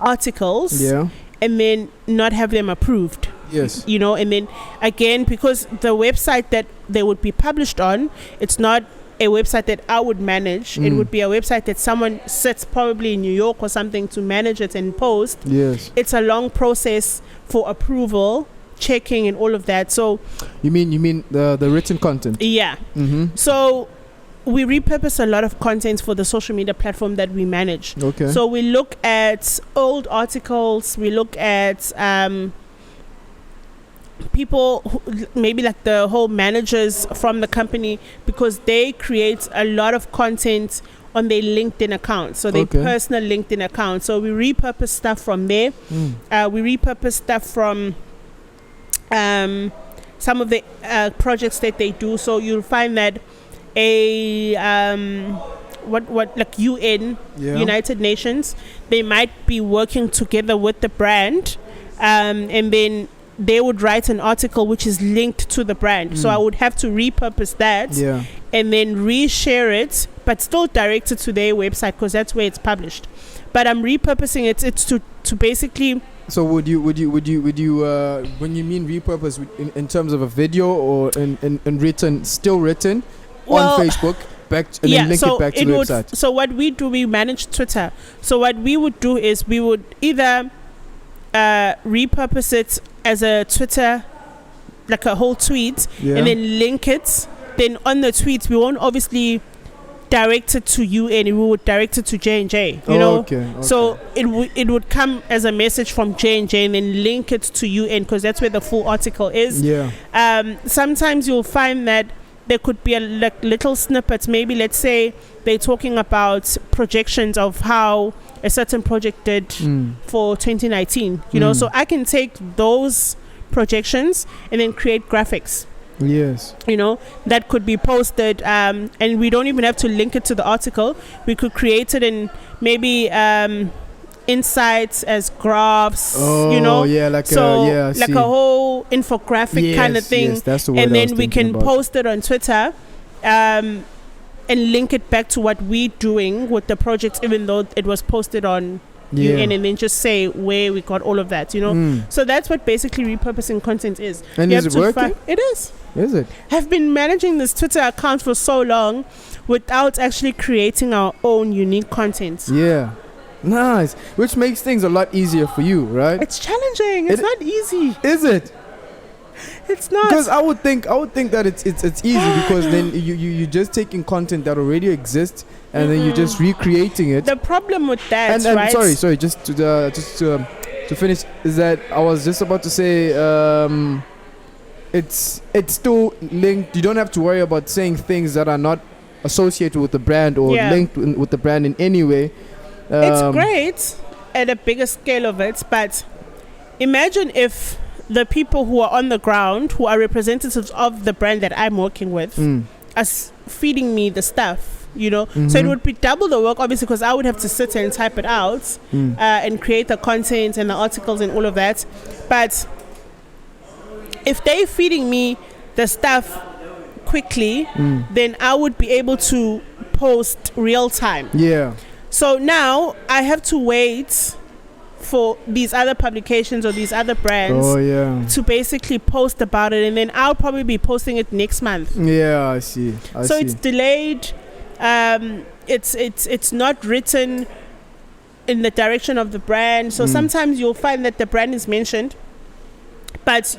articles and then not have them approved. Yes. You know, and then again, because the website that they would be published on, it's not a website that I would manage. It would be a website that someone sits probably in New York or something to manage it and post. Yes. It's a long process for approval, checking and all of that. So you mean the written content? Yeah. So we repurpose a lot of content for the social media platform that we manage. Okay. So we look at old articles, we look at people who, maybe like the whole managers from the company, because they create a lot of content on their LinkedIn account, so their personal LinkedIn account. So we repurpose stuff from there. We repurpose stuff from some of the projects that they do. So you'll find that what like UN, United Nations, they might be working together with the brand, and then they would write an article which is linked to the brand. So I would have to repurpose that and then reshare it, but still direct it to their website because that's where it's published. But I'm repurposing it. It's to basically. So would you when you mean repurpose in terms of a video or in written, still written on Facebook? And then link it back to the website. So what we do, we manage Twitter. So what we would do is we would either repurpose it as a Twitter, like a whole tweet, and then link it. Then on the tweet, we won't obviously direct it to UN, we would direct it to J&J, you know. So it would come as a message from J&J and then link it to UN because that's where the full article is. Sometimes you'll find that there could be little snippets. Maybe let's say they're talking about projections of how a certain project did for 2019, you know. So I can take those projections and then create graphics. Yes. You know, that could be posted, and we don't even have to link it to the article. We could create it in maybe insights as graphs, you know. Like a whole infographic kind of thing. Yes, that's the word. And then we can post it on Twitter, and link it back to what we're doing with the project, even though it was posted on UN, and then just say where we got all of that, you know. So that's what basically repurposing content is. And is it working? It is. Is it? I've been managing this Twitter account for so long without actually creating our own unique content. Yeah. Nice. Which makes things a lot easier for you, right? It's challenging. It's not easy. Is it? It's not. Because I would think that it's easy because then you're just taking content that already exists and then you're just recreating it. The problem with that, and right? Sorry, just to to finish is that I was just about to say it's still linked. You don't have to worry about saying things that are not associated with the brand or linked with the brand in any way. It's great at a bigger scale of it, but imagine if the people who are on the ground, who are representatives of the brand that I'm working with, are feeding me the stuff, you know. So it would be double the work, obviously, because I would have to sit and type it out and create the content and the articles and all of that. But if they're feeding me the stuff quickly, then I would be able to post real time. Yeah. So now I have to wait for these other publications or these other brands to basically post about it, and then I'll probably be posting it next month. Yeah, I see. It's delayed. It's not written in the direction of the brand. So sometimes you'll find that the brand is mentioned, but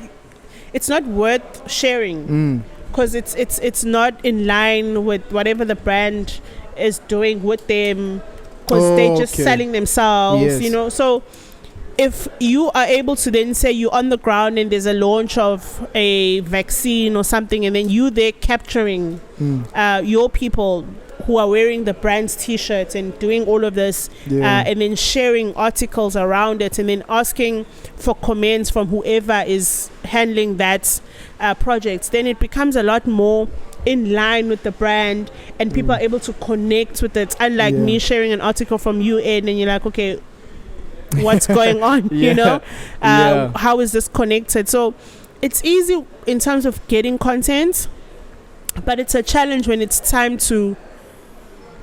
it's not worth sharing because it's not in line with whatever the brand is doing with them, because they're just selling themselves, you know. So if you are able to then say you're on the ground and there's a launch of a vaccine or something, and then you there capturing your people who are wearing the brand's t-shirts and doing all of this, and then sharing articles around it, and then asking for comments from whoever is handling that project, then it becomes a lot more in line with the brand, and people are able to connect with it, unlike me sharing an article from UN and you're like, okay, what's going on? You know, how is this connected? So it's easy in terms of getting content, but it's a challenge when it's time to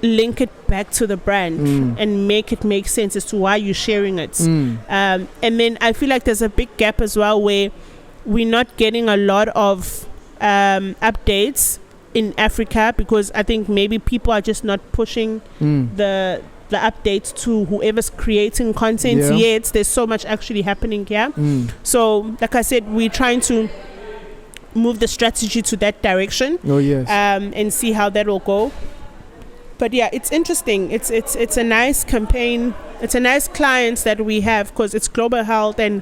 link it back to the brand and make it make sense as to why you're sharing it. And then I feel like there's a big gap as well where we're not getting a lot of updates in Africa, because I think maybe people are just not pushing the updates to whoever's creating content yet. There's so much actually happening here. So like I said, we're trying to move the strategy to that direction. And see how that will go. But yeah, it's interesting. It's a nice campaign. It's a nice client that we have, because it's global health, and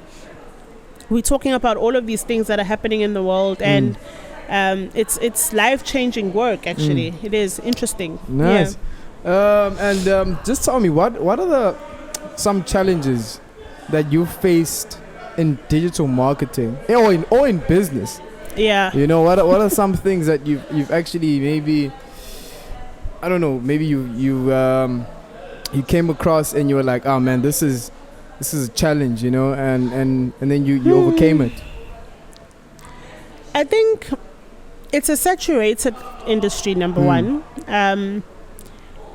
we're talking about all of these things that are happening in the world, and it's life-changing work. Actually, it is interesting. Nice. And just tell me, what are some challenges that you faced in digital marketing or in business? Yeah. You know, what are some things that you've actually maybe, I don't know, maybe you came across and you were like, oh man, this is a challenge, you know, and then you overcame it. I think it's a saturated industry, number one.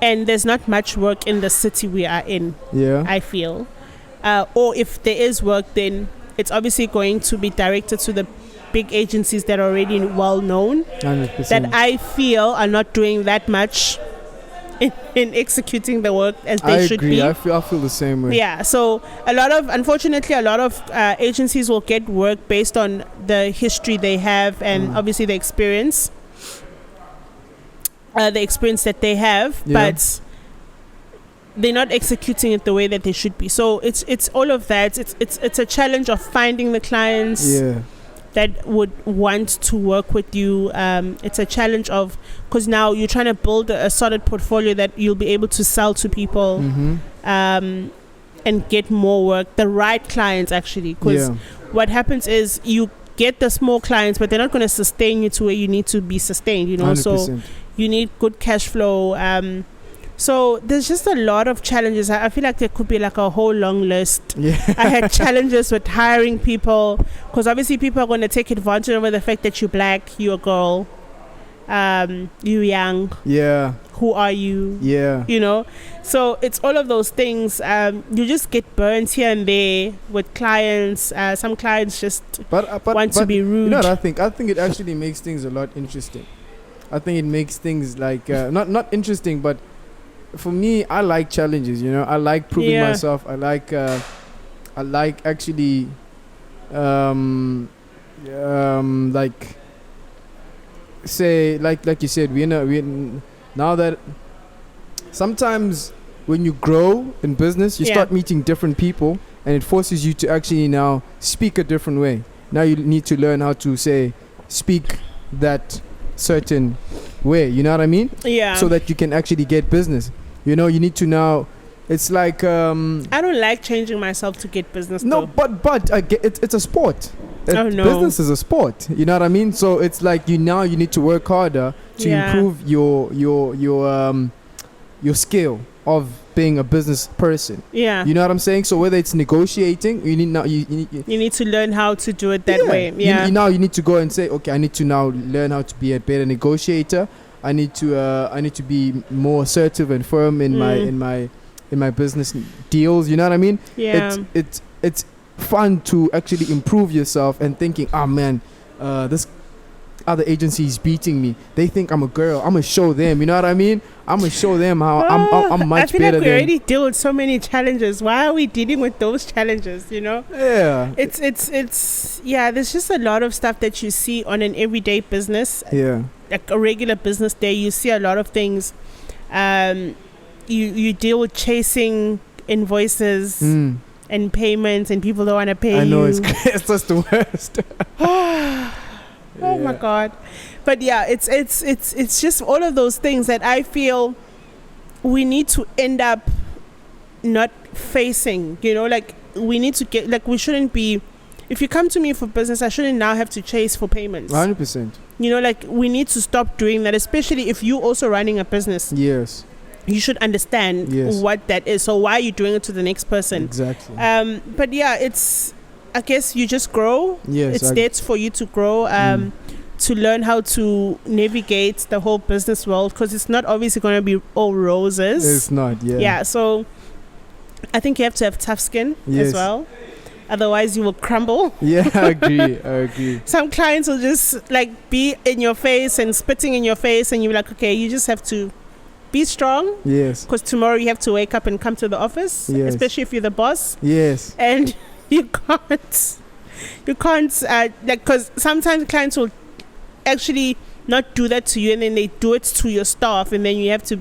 And there's not much work in the city we are in, I feel. Or if there is work, then it's obviously going to be directed to the big agencies that are already well known, 100%. That I feel are not doing that much in executing the work as they should be. I feel the same way. Yeah, so unfortunately a lot of agencies will get work based on the history they have, and obviously the experience that they have, but they're not executing it the way that they should be. So it's all of that. It's a challenge of finding the clients that would want to work with you. It's a challenge of, because now you're trying to build a solid portfolio that you'll be able to sell to people and get more work, the right clients actually, because what happens is you get the small clients, but they're not going to sustain you to where you need to be sustained, you know. 100%. So you need good cash flow. So there's just a lot of challenges. I feel like there could be like a whole long list. I had challenges with hiring people, because obviously people are going to take advantage of the fact that you're black, you're a girl, you're young. Who are you? You know, so it's all of those things. You just get burnt here and there with clients. Some clients just want to be rude. You know what I think? I think it actually makes things a lot interesting. I think it makes things like not interesting, but for me, I like challenges. You know, I like proving myself. I like actually like say like you said, we now that sometimes when you grow in business, you start meeting different people, and it forces you to actually now speak a different way. Now you need to learn how to speak that certain way. You know what I mean? Yeah. So that you can actually get business. You know, you need to now. It's like I don't like changing myself to get business. No, but I get it's a sport. Oh, no. Business is a sport. You know what I mean? So it's like you need to work harder to improve your skill of being a business person. Yeah. You know what I'm saying? So whether it's negotiating, you need to learn how to do it that way. Yeah. You need to go and say, okay, I need to now learn how to be a better negotiator. I need to be more assertive and firm in my business deals. You know what I mean? Yeah. It's fun to actually improve yourself and thinking, oh man, this other agency is beating me. They think I'm a girl. I'm gonna show them. You know what I mean? I'm gonna show them how I'm much better. I feel like we already deal with so many challenges. Why are we dealing with those challenges? You know? Yeah. It's yeah. There's just a lot of stuff that you see on an everyday business. Yeah. Like a regular business day, you see a lot of things. You deal with chasing invoices and payments, and people don't want to pay you. I know, it's just the worst. Oh my God. But yeah, it's just all of those things that I feel we need to end up not facing, you know, like we need to get, like we shouldn't be, if you come to me for business, I shouldn't now have to chase for payments. 100%. You know, like we need to stop doing that, especially if you're also running a business. Yes. You should understand what that is. So why are you doing it to the next person? Exactly. But yeah, it's, I guess you just grow. Yes. It's there for you to grow, to learn how to navigate the whole business world, because it's not obviously going to be all roses. It's not, yeah. Yeah, so I think you have to have tough skin as well. Otherwise, you will crumble. Yeah, I agree. Some clients will just like be in your face and spitting in your face, and you're like, okay, you just have to be strong. Yes. Because tomorrow you have to wake up and come to the office, especially if you're the boss. Yes. And you can't like, because sometimes clients will actually not do that to you, and then they do it to your staff, and then you have to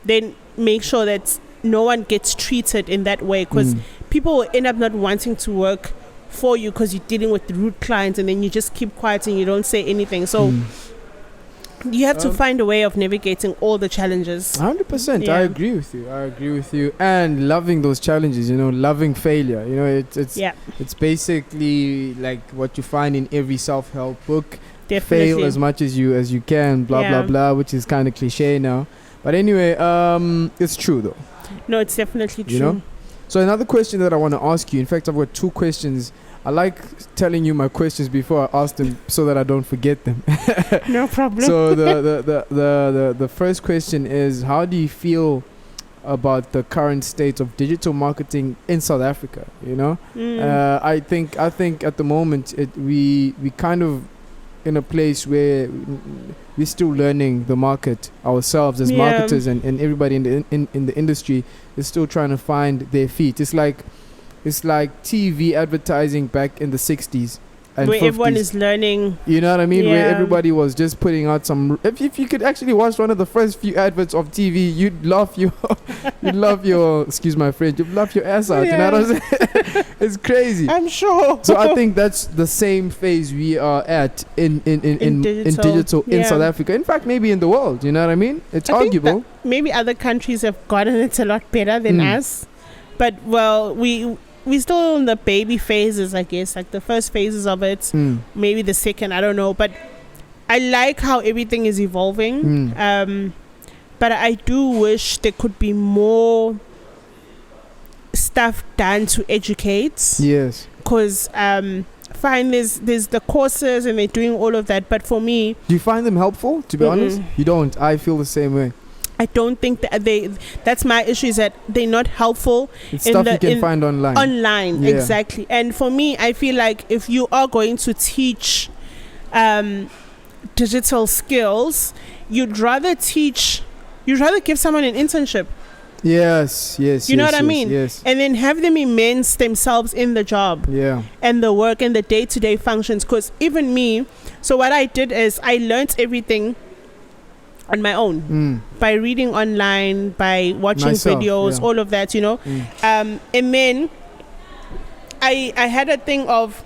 then make sure that no one gets treated in that way, because people will end up not wanting to work for you because you're dealing with rude clients, and then you just keep quiet and you don't say anything. So you have to find a way of navigating all the challenges. 100%. I agree with you. And loving those challenges, you know, loving failure. You know, it's basically like what you find in every self-help book. Definitely. Fail as much as you can, blah blah blah, which is kind of cliche now. But anyway, it's true though. No, it's definitely true. You know? So another question that I want to ask you, in fact, I've got two questions. I like telling you my questions before I ask them so that I don't forget them. No problem. So the first question is, how do you feel about the current state of digital marketing in South Africa? You know, I think at the moment we kind of in a place where we're still learning the market ourselves as marketers, and everybody in the industry is still trying to find their feet. It's like TV advertising back in the 60s and where 50s. Everyone is learning. You know what I mean? Where everybody was just putting out some. If you could actually watch one of the first few adverts of TV, you'd love your excuse my French, you'd laugh your ass out. You know what I'm saying? It's crazy. I'm sure. So I think that's the same phase we are at in digital in South Africa. In fact, maybe in the world. You know what I mean? It's arguable. Maybe other countries have gotten it a lot better than us, but well, we're still in the baby phases, I guess, like the first phases of it, maybe the second, I don't know. But I like how everything is evolving. But I do wish there could be more stuff done to educate. Yes. Because fine, there's the courses and they're doing all of that. But for me... Do you find them helpful, to be honest? You don't. I feel the same way. I don't think that that's my issue, is that they're not helpful. It's stuff you can find online. Online, exactly. And for me, I feel like if you are going to teach digital skills, you'd rather give someone an internship. Yes. You know what I mean? Yes. And then have them immerse themselves in the job. Yeah. And the work and the day-to-day functions. Because even me, so what I did is I learned everything on my own, by reading online, by watching videos, all of that, and then I had a thing of,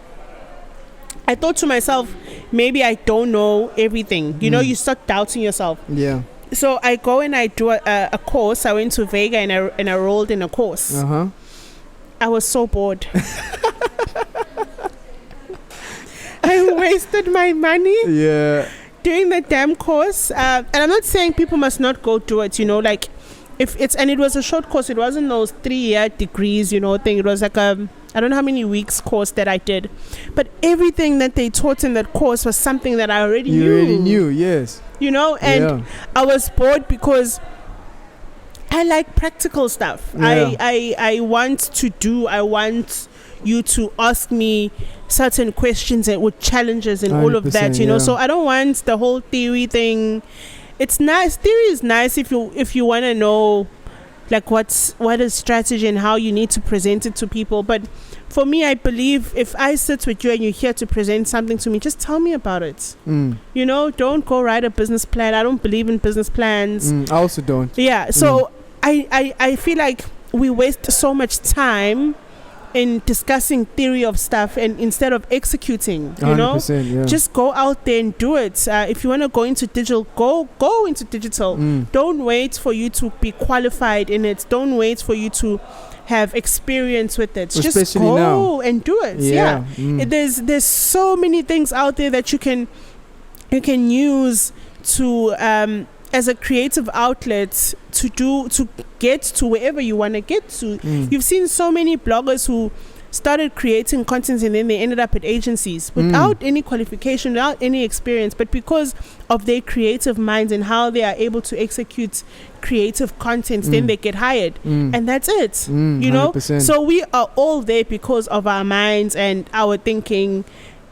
I thought to myself, maybe I don't know everything. You start doubting yourself. Yeah. So I go and I do a course. I went to Vega and I enrolled in a course. I was so bored. I wasted my money. Yeah. Doing the damn course. And I'm not saying people must not go do it, like if it's, and it was a short course. It wasn't those 3-year degrees, thing. It was like I don't know how many weeks course that I did, but everything that they taught in that course was something that I already knew. You already knew, yes. And I was bored because I like practical stuff. I want you to ask me certain questions and with challenges and all of that, so I don't want the whole theory thing. It's nice. Theory is nice if you want to know like what is strategy and how you need to present it to people. But for me, I believe if I sit with you and you're here to present something to me, just tell me about it. Don't go write a business plan. I don't believe in business plans. I also don't. Yeah. So I feel like we waste so much time in discussing theory of stuff, and instead of executing, just go out there and do it. If you want to go into digital, go into digital. Don't wait for you to be qualified in it. Don't wait for you to have experience with it. Especially just go now. And do it. There's so many things out there that you can use to as a creative outlet to get to wherever you want to get to. You've seen so many bloggers who started creating content and then they ended up at agencies without any qualification, without any experience, but because of their creative minds and how they are able to execute creative content, then they get hired, and that's it. 100%. So we are all there because of our minds and our thinking,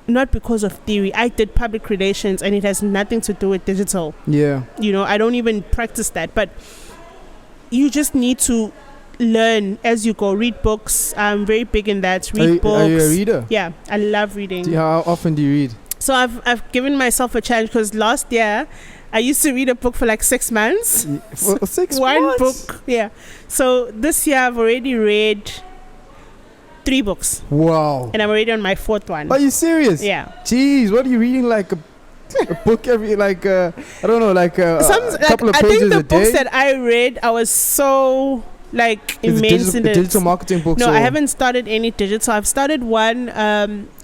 not because of theory. I did public relations and it has nothing to do with digital. I don't even practice that, but you just need to learn as you go. Read books. I'm very big in that. Read books. Are you a reader? Yeah, I love reading. How often do you read? So I've given myself a challenge, because last year I used to read a book for like 6 months. For 6 One months? book. Yeah. So this year I've already read 3 books. Wow. And I'm already on my 4th one. Are you serious? Yeah. Jeez, what are you reading? Like a book every, like I don't know, like a couple of pages a day? I think the books that I read, I was so like immense in it. Digital marketing books? No, I haven't started any digital. I've started one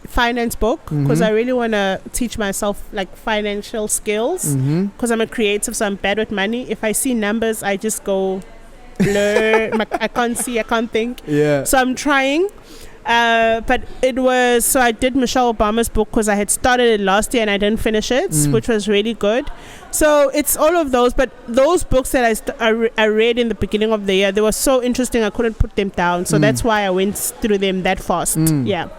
finance book, because I really want to teach myself like financial skills, because I'm a creative, so I'm bad with money. If I see numbers, I just go blur. I can't see, I can't think. Yeah. So I'm trying. But it was, so I did Michelle Obama's book because I had started it last year and I didn't finish it, which was really good. So it's all of those, but those books that I read in the beginning of the year, they were so interesting I couldn't put them down. So that's why I went through them that fast. Yeah.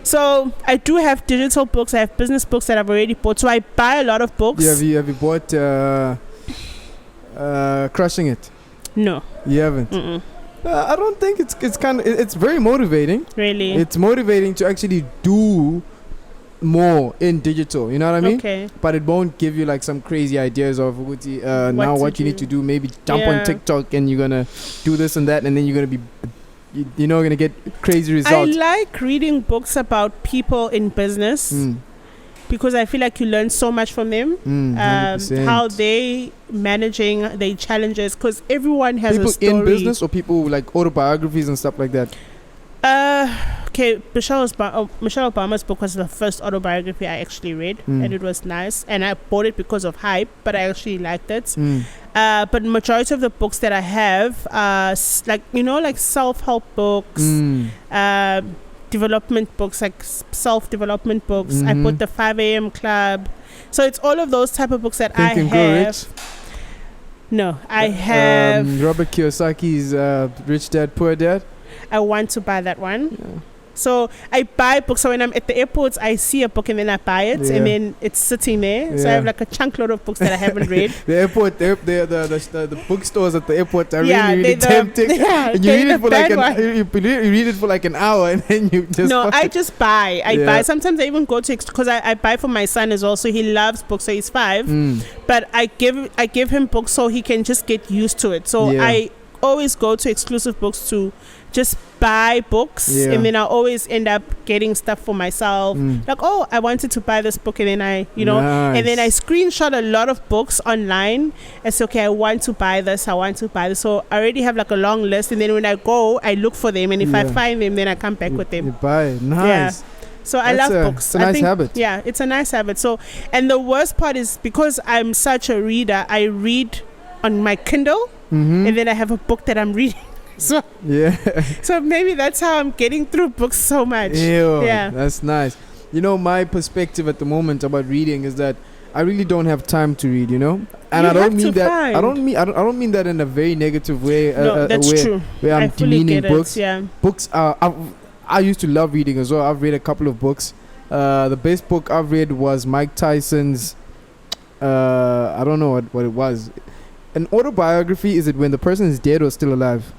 So I do have digital books. I have business books that I've already bought. So I buy a lot of books. Have you bought Crushing It? No. You haven't? I don't think it's very motivating. Really? It's motivating to actually do more in digital, you know what I mean? Okay. But it won't give you like some crazy ideas of what you need to do. Maybe jump on TikTok and you're gonna do this and that, and then you're gonna be gonna get crazy results. I like reading books about people in business, because I feel like you learn so much from them. How they managing their challenges, because everyone has people a story. in business, or people like autobiographies and stuff like that? Okay, Michelle Obama's book was the first autobiography I actually read, and it was nice, and I bought it because of hype, but I actually liked it. But majority of the books that I have are like self-help books, development books, like self-development books. I bought the 5 a.m. Club. So it's all of those type of books that I have. No, I have Robert Kiyosaki's Rich Dad Poor Dad. I want to buy that one. So I buy books. So when I'm at the airports, I see a book and then I buy it, and then it's sitting there. So I have like a chunk load of books that I haven't read. the bookstores at the airport are really tempting. And you read it for like an hour, and then you just I just buy. I buy. Sometimes I even go to because I buy for my son as well. So he loves books. So he's 5, but I give him books so he can just get used to it. So I always go to exclusive books to just buy books, and then I always end up getting stuff for myself. Like, oh, I wanted to buy this book, and then I and then I screenshot a lot of books online and say, okay, I want to buy this. So I already have like a long list, and then when I go, I look for them, and if I find them, then I come back with them. You buy. Nice. So I love books. It's a nice habit. Yeah, it's a nice habit. So, and the worst part is because I'm such a reader, I read on my Kindle, and then I have a book that I'm reading. So so maybe that's how I'm getting through books so much. That's nice. My perspective at the moment about reading is that I really don't have time to read, and I don't mean that. I don't mean that in a very negative way. No, that's true. Where I'm demeaning books. Books are. I used to love reading as well. I've read a couple of books. The best book I've read was Mike Tyson's. I don't know what it was. An autobiography. Is it when the person is dead or still alive?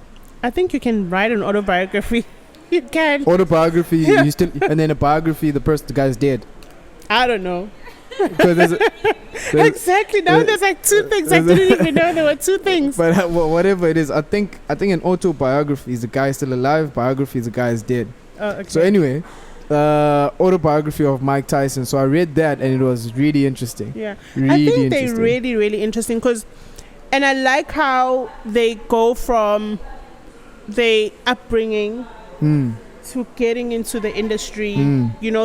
I think you can write an autobiography. You can. Autobiography, you still, and then a biography, the guy's dead. I don't know. There's exactly. Now there's like 2 things. I didn't even know there were 2 things. But whatever it is, I think an autobiography is the guy still alive. Biography is the guy is dead. Oh, okay. So anyway, autobiography of Mike Tyson. So I read that and it was really interesting. Yeah, I think they're really, really interesting and I like how they go from the upbringing to getting into the industry,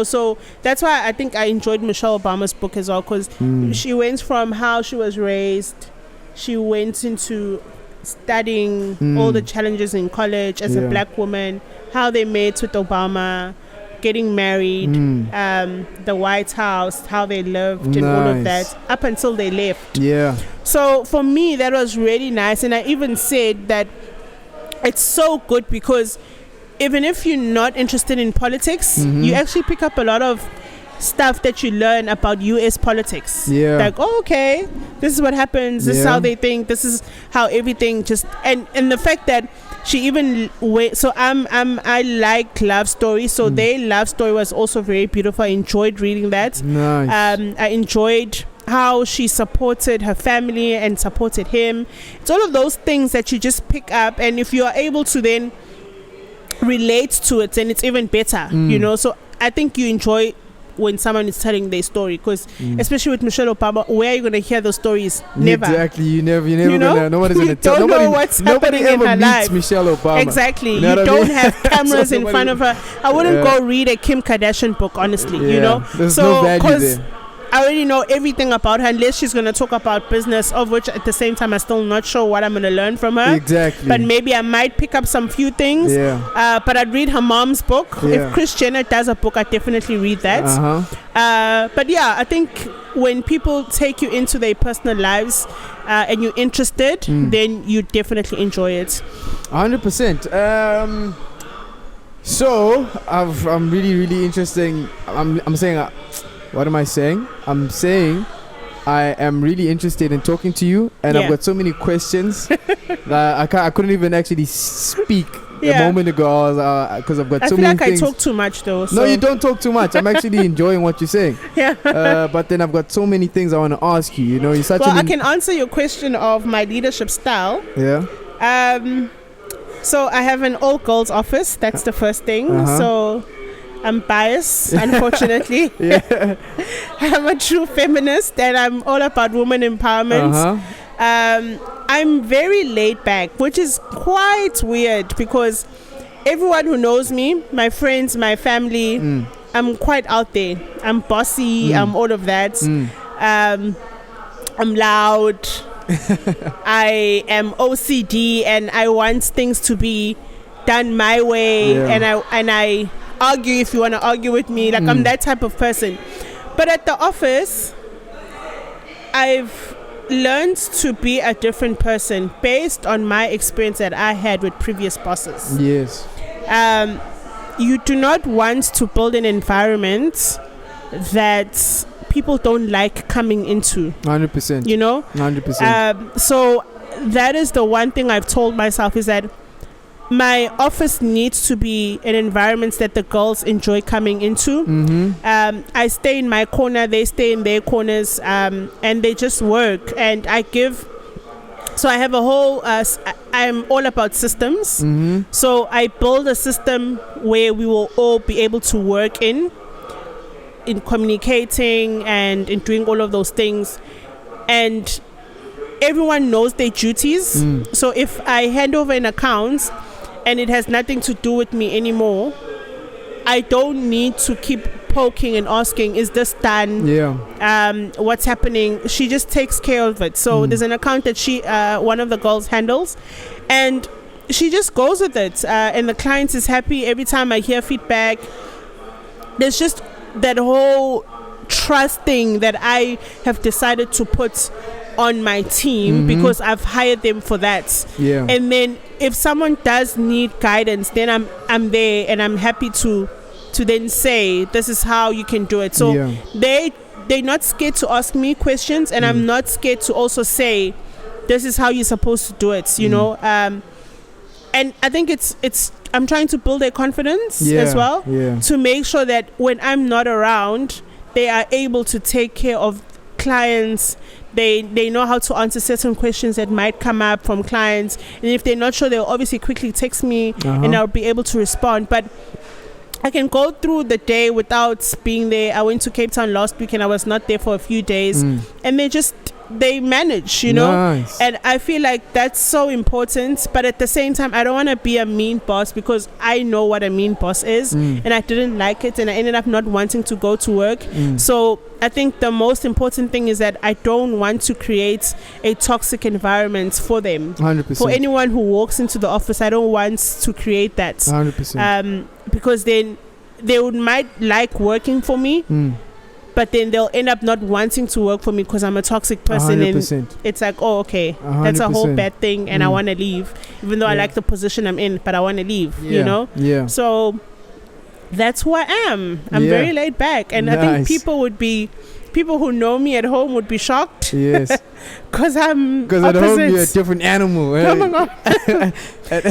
so that's why I think I enjoyed Michelle Obama's book as well, because she went from how she was raised, she went into studying all the challenges in college as a black woman, how they met with Obama, getting married, the White House, how they lived and all of that up until they left. So for me that was really nice, and I even said that it's so good because even if you're not interested in politics, you actually pick up a lot of stuff that you learn about US politics. Like, oh, okay, this is what happens, this is how they think, this is how everything just and the fact that she even so I like love stories, so their love story was also very beautiful. I enjoyed reading that. I enjoyed how she supported her family and supported him. It's all of those things that you just pick up, and if you are able to then relate to it, then it's even better. So I think you enjoy when someone is telling their story, because especially with Michelle Obama, where are you going to hear those stories? Never. Exactly. You never gonna, nobody's going to tell. Don't know what's happening in her life. Michelle Obama. Exactly. You don't have cameras in front of her. I wouldn't go read a Kim Kardashian book, honestly. There's no value there. I already know everything about her, unless she's going to talk about business, of which at the same time I'm still not sure what I'm going to learn from her. Exactly. But maybe I might pick up some few things. But I'd read her mom's book. If Kris Jenner does a book, I'd definitely read that. But yeah, I think when people take you into their personal lives and you're interested, then you definitely enjoy it. 100%. So I'm really, really interesting. I'm saying... what am I saying? I'm saying I am really interested in talking to you, and I've got so many questions that I couldn't even actually speak a moment ago, because I've got so many things. I feel like I talk too much though. So. No, you don't talk too much. I'm actually enjoying what you're saying. But then I've got so many things I want to ask you. You're such I can answer your question of my leadership style. So I have an all girls office. That's the first thing. So I'm biased, unfortunately. I'm a true feminist, and I'm all about women empowerment. I'm very laid back, which is quite weird because everyone who knows me, my friends, my family, I'm quite out there. I'm bossy. I'm all of that. I'm loud. I am OCD, and I want things to be done my way, and I argue if you want to argue with me. Like, I'm that type of person. But at the office, I've learned to be a different person based on my experience that I had with previous bosses. you do not want to build an environment that people don't like coming into. 100%. You know? 100%. So that is the one thing I've told myself, is that my office needs to be an environment that the girls enjoy coming into. I stay in my corner, they stay in their corners, and they just work. And I have a whole, I'm all about systems. So I build a system where we will all be able to work in communicating and in doing all of those things. And everyone knows their duties. So if I hand over an account and it has nothing to do with me anymore, I don't need to keep poking and asking, is this done? What's happening? She just takes care of it. So there's an account that one of the girls handles, and she just goes with it. And the client is happy every time I hear feedback. There's just that whole trust thing that I have decided to put on my team, because I've hired them for that. And then if someone does need guidance, then I'm there, and I'm happy to then say, this is how you can do it. So they're not scared to ask me questions, and I'm not scared to also say, this is how you're supposed to do it, you know. And I think it's I'm trying to build their confidence as well, to make sure that when I'm not around, they are able to take care of clients. They know how to answer certain questions that might come up from clients, and if they're not sure, they'll obviously quickly text me, and I'll be able to respond. But I can go through the day without being there. I went to Cape Town last week and I was not there for a few days, and they manage, you know. And I feel like that's so important. But at the same time, I don't want to be a mean boss, because I know what a mean boss is, and I didn't like it, and I ended up not wanting to go to work. So I think the most important thing is that I don't want to create a toxic environment for them. 100%. For anyone who walks into the office, I don't want to create that. 100%. Because then they might like working for me, but then they'll end up not wanting to work for me because I'm a toxic person. 100%. And it's like, oh, okay, 100%. That's a whole bad thing, and I want to leave, even though I like the position I'm in, but I want to leave, you know? So that's who I am. I'm very laid back, and I think people who know me at home would be shocked. Yes. Because at home you're a different animal. Right? Come on.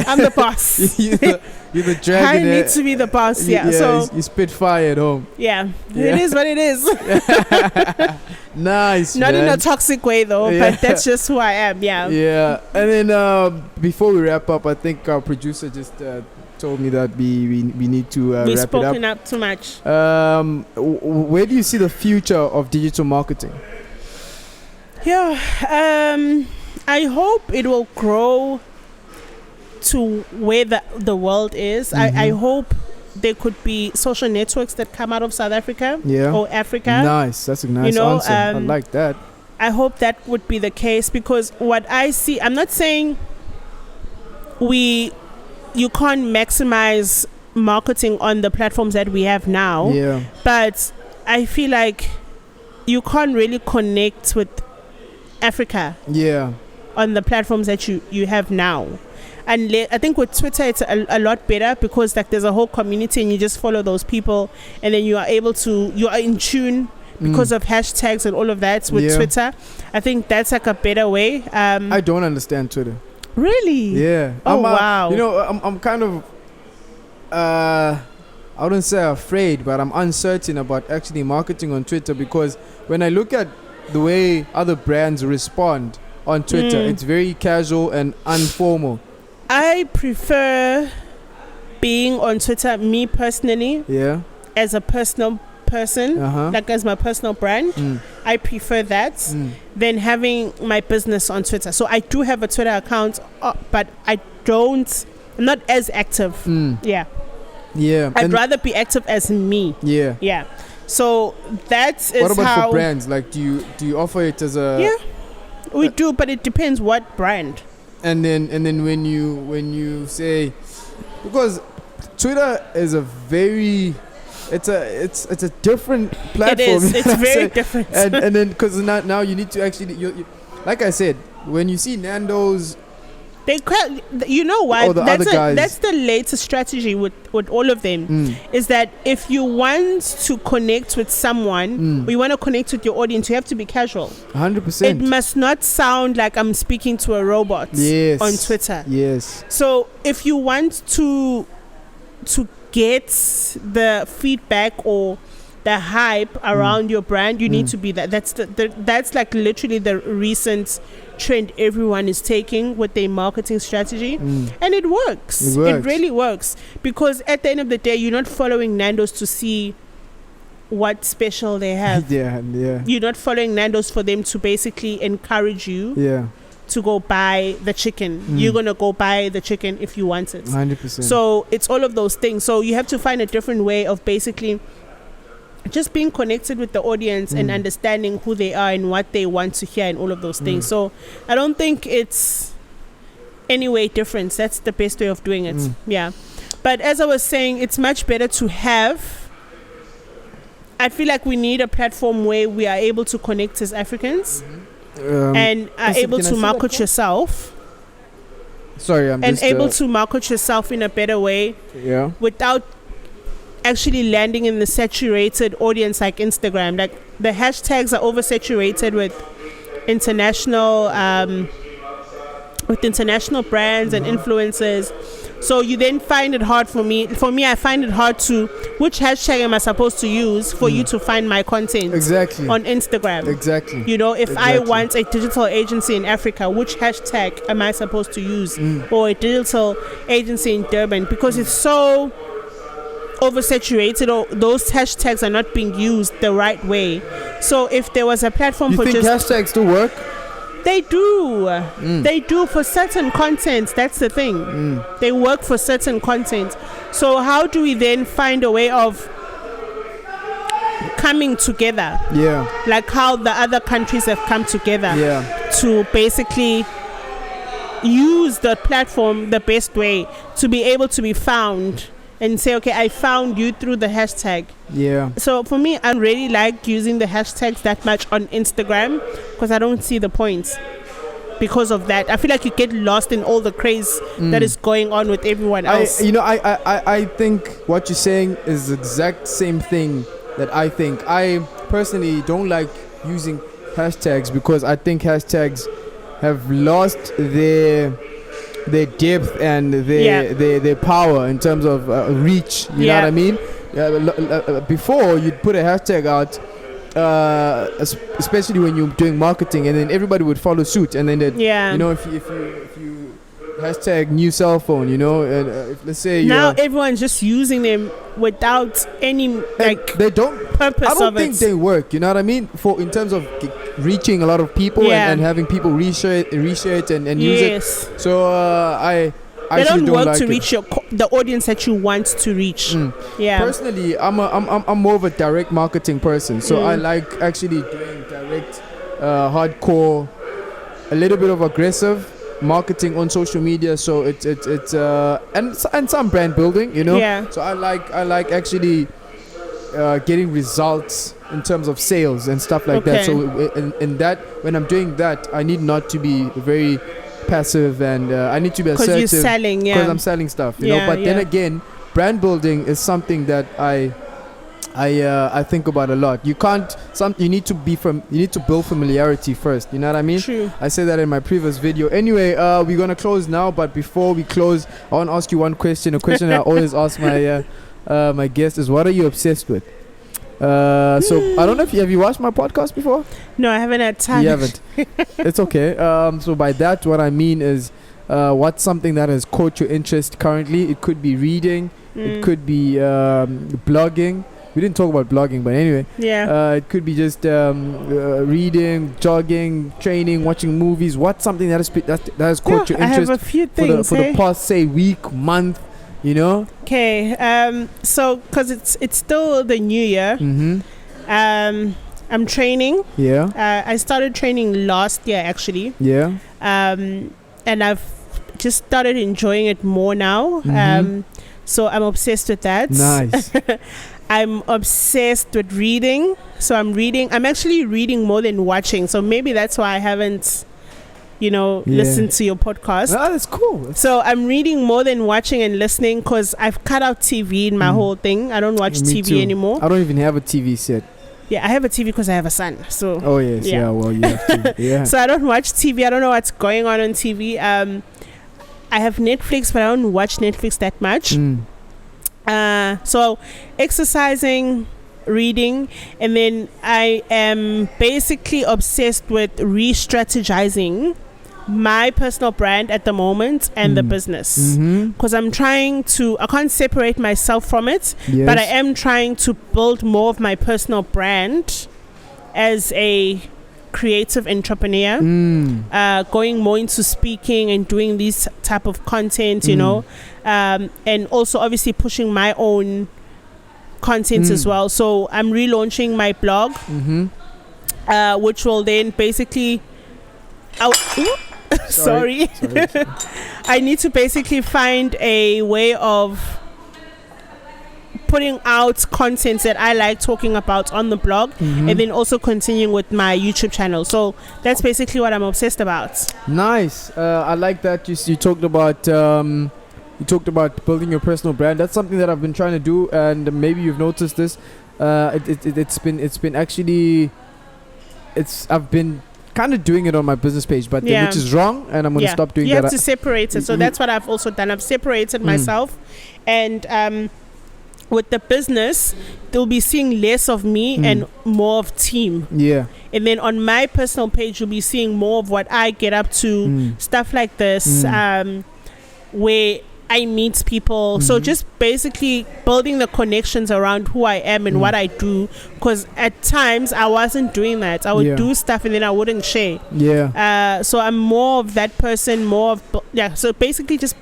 I'm the boss. You're the dragon. I need to be the boss. So you spit fire at home. It is what it is. Nice. Not man. in a toxic way though, but that's just who I am. Yeah. And then before we wrap up, I think our producer just told me that we need to wrap it up. We've spoken up too much. Where do you see the future of digital marketing? I hope it will grow to where the world is. I hope there could be social networks that come out of South Africa or Africa. Nice. That's a nice answer. I like that. I hope that would be the case, because what I see, I'm not saying you can't maximize marketing on the platforms that we have now, but I feel like you can't really connect with Africa on the platforms that you have now. And I think with Twitter it's a lot better, because like there's a whole community and you just follow those people, and then you are in tune because of hashtags and all of that with Twitter. I think that's like a better way. I don't understand Twitter. Really? Yeah. Oh, wow. I'm kind of I wouldn't say afraid, but I'm uncertain about actually marketing on Twitter, because when I look at the way other brands respond on Twitter, it's very casual and informal. I prefer being on Twitter, me personally, as a personal person, like as my personal brand. I prefer that than having my business on Twitter. So I do have a Twitter account, but I'm not as active. I'd rather be active as me. So that is what about how for brands? Like, do you offer it as a? We do, but it depends what brand. And then when you say, because Twitter is a very, it's a different platform. It is. It's very different. And then because now you need to actually, you like I said, when you see Nando's You know what? That's that's the latest strategy with all of them. Is that if you want to connect with someone, or you want to connect with your audience, you have to be casual. 100%. It must not sound like I'm speaking to a robot. Yes. On Twitter. Yes. So if you want to get the feedback or the hype around your brand, you need to be that. That's like literally the recent trend everyone is taking with their marketing strategy, and it works. It really works, because at the end of the day, you're not following Nando's to see what special they have. You're not following Nando's for them to basically encourage you to go buy the chicken. You're gonna go buy the chicken if you want it. 100%. So it's all of those things. So you have to find a different way of basically just being connected with the audience and understanding who they are and what they want to hear and all of those things. So I don't think it's any way different. That's the best way of doing it. Yeah. But as I was saying, it's much better to have. I feel like we need a platform where we are able to connect as Africans and are able to market yourself. Sorry, I'm just able to market yourself in a better way. Yeah. Without actually landing in the saturated audience like Instagram. Like the hashtags are oversaturated with international brands and influencers. So you then find it hard for me, I find it hard to, which hashtag am I supposed to use for you to find my content on Instagram? Exactly. You know, if I want a digital agency in Africa, which hashtag am I supposed to use? Or a digital agency in Durban? Because it's so oversaturated, or those hashtags are not being used the right way. So if there was a platform you for think hashtags do work? They do. They do for certain content. That's the thing. They work for certain content. So how do we then find a way of coming together? Yeah. Like how the other countries have come together to basically use the platform the best way to be able to be found and say, okay, I found you through the hashtag. Yeah. So for me, I really like using the hashtags that much on Instagram because I don't see the points. Because of that, I feel like you get lost in all the craze that is going on with everyone else. I think what you're saying is the exact same thing that I think. I personally don't like using hashtags because I think hashtags have lost their depth and their power in terms of reach. You know what I mean? Before you'd put a hashtag out, especially when you're doing marketing, and then everybody would follow suit, and then you know, if you hashtag new cell phone, you know, and let's say now everyone's just using them without any they don't purpose. I don't think they work. You know what I mean? For in terms of reaching a lot of people and having people reshare it and use it. So they don't work like to reach the audience that you want to reach. Yeah. Personally, I'm more of a direct marketing person, so I like actually doing direct, hardcore, a little bit of aggressive marketing on social media. So it's and some brand building, you know. Yeah. So I like actually getting results in terms of sales and stuff like that. So in that, when I'm doing that, I need not to be very passive, and I need to be assertive because you're selling, because I'm selling stuff, you know. But then again, brand building is something that I think about a lot. You need to build familiarity first. You know what I mean? True. I said that in my previous video. Anyway, we're gonna close now, but before we close, I want to ask you one question. A question I always ask my my guests is, what are you obsessed with? So I don't know if have you watched my podcast before? No, I haven't had time. You haven't. It's okay. So by that, what I mean is, what's something that has caught your interest currently? It could be reading. It could be blogging. We didn't talk about blogging, but anyway. Yeah. It could be just reading, jogging, training, watching movies. What's something that has caught your interest? I have a few things for the past, say, week, month. You know. Okay. So because it's still the new year. I'm training. Yeah. I started training last year actually. Yeah. And I've just started enjoying it more now. So I'm obsessed with that. Nice. I'm obsessed with reading. So I'm actually reading more than watching. So maybe that's why I haven't listen to your podcast. Ah, that's cool. So I'm reading more than watching and listening because I've cut out TV in my whole thing. I don't watch TV anymore. I don't even have a TV set. Yeah, I have a TV because I have a son. So. Oh yes, yeah. Well, you have to. Yeah. So I don't watch TV. I don't know what's going on TV. I have Netflix, but I don't watch Netflix that much. So exercising, reading, and then I am basically obsessed with re-strategizing my personal brand at the moment and the business, because I can't separate myself from it, but I am trying to build more of my personal brand as a creative entrepreneur, going more into speaking and doing this type of content, and also obviously pushing my own content as well. So I'm relaunching my blog, which will then basically sorry. I need to basically find a way of putting out content that I like talking about on the blog, and then also continuing with my YouTube channel. So that's basically what I'm obsessed about. Nice. I like that you talked about building your personal brand. That's something that I've been trying to do, and maybe you've noticed this. I've been kind of doing it on my business page, but which is wrong, and I'm going to stop doing that. You have to separate it. So that's what I've also done. I've separated myself, and with the business, they'll be seeing less of me and more of team. Yeah. And then on my personal page, you'll be seeing more of what I get up to, stuff like this, where I meet people. So just basically building the connections around who I am and what I do, because at times I wasn't doing that. I would do stuff and then I wouldn't share. So I'm more of that person, so basically just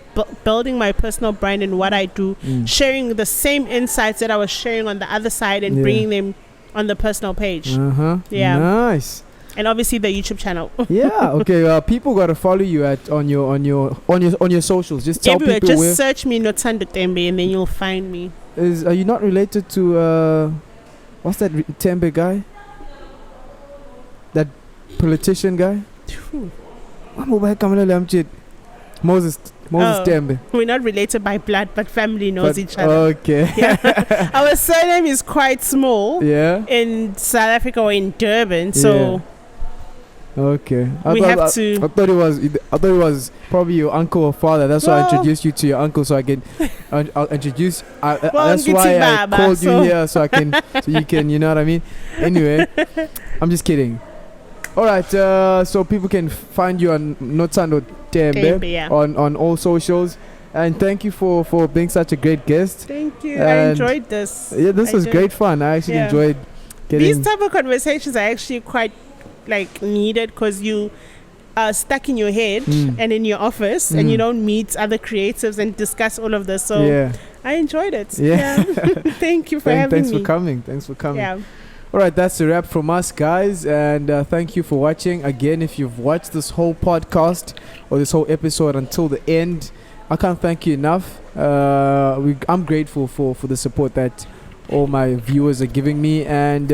building my personal brand and what I do, sharing the same insights that I was sharing on the other side and bringing them on the personal page. Nice. And obviously the YouTube channel. Okay. People gotta follow you on your socials. Just tell everywhere. people just search me Nothando Tembe and then you'll find me. Are you not related to what's that Tembe guy? That politician guy? Moses Tembe. We're not related by blood, but family knows each other. Okay. Our surname is quite small. In South Africa or in Durban, so. Okay. I thought it was probably your uncle or father. That's why I introduced you to your uncle, so I can I'll introduce. That's why I called you here, so you can, you know what I mean. Anyway, I'm just kidding. All right. So people can find you on Nothando Tembe on all socials. And thank you for being such a great guest. Thank you. I enjoyed this. Yeah, this was great fun. I actually enjoyed getting these type of conversations. Are actually quite needed, because you are stuck in your head and in your office and you don't meet other creatives and discuss all of this. So I enjoyed it. Thank you for having me. Thanks for coming. All right, that's a wrap from us, guys, and thank you for watching. Again, if you've watched this whole podcast or this whole episode until the end, I can't thank you enough. I'm grateful for the support that all my viewers are giving me, and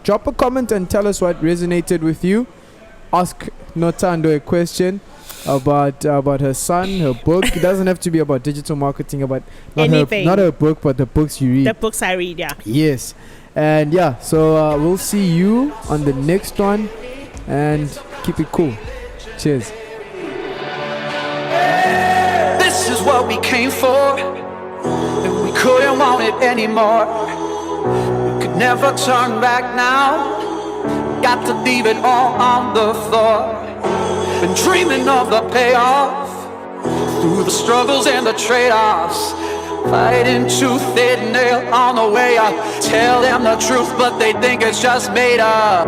drop a comment and tell us what resonated with you. Ask Nothando a question about her son, her book. It doesn't have to be about digital marketing, about not her book, but the books you read. The books I read, Yes. And so we'll see you on the next one, and keep it cool. Cheers. This is what we came for, and we couldn't want it anymore. We could never turn back now. Got to leave it all on the floor. Been dreaming of the payoff, through the struggles and the trade-offs. Fighting tooth and nail on the way up. Tell them the truth, but they think it's just made up.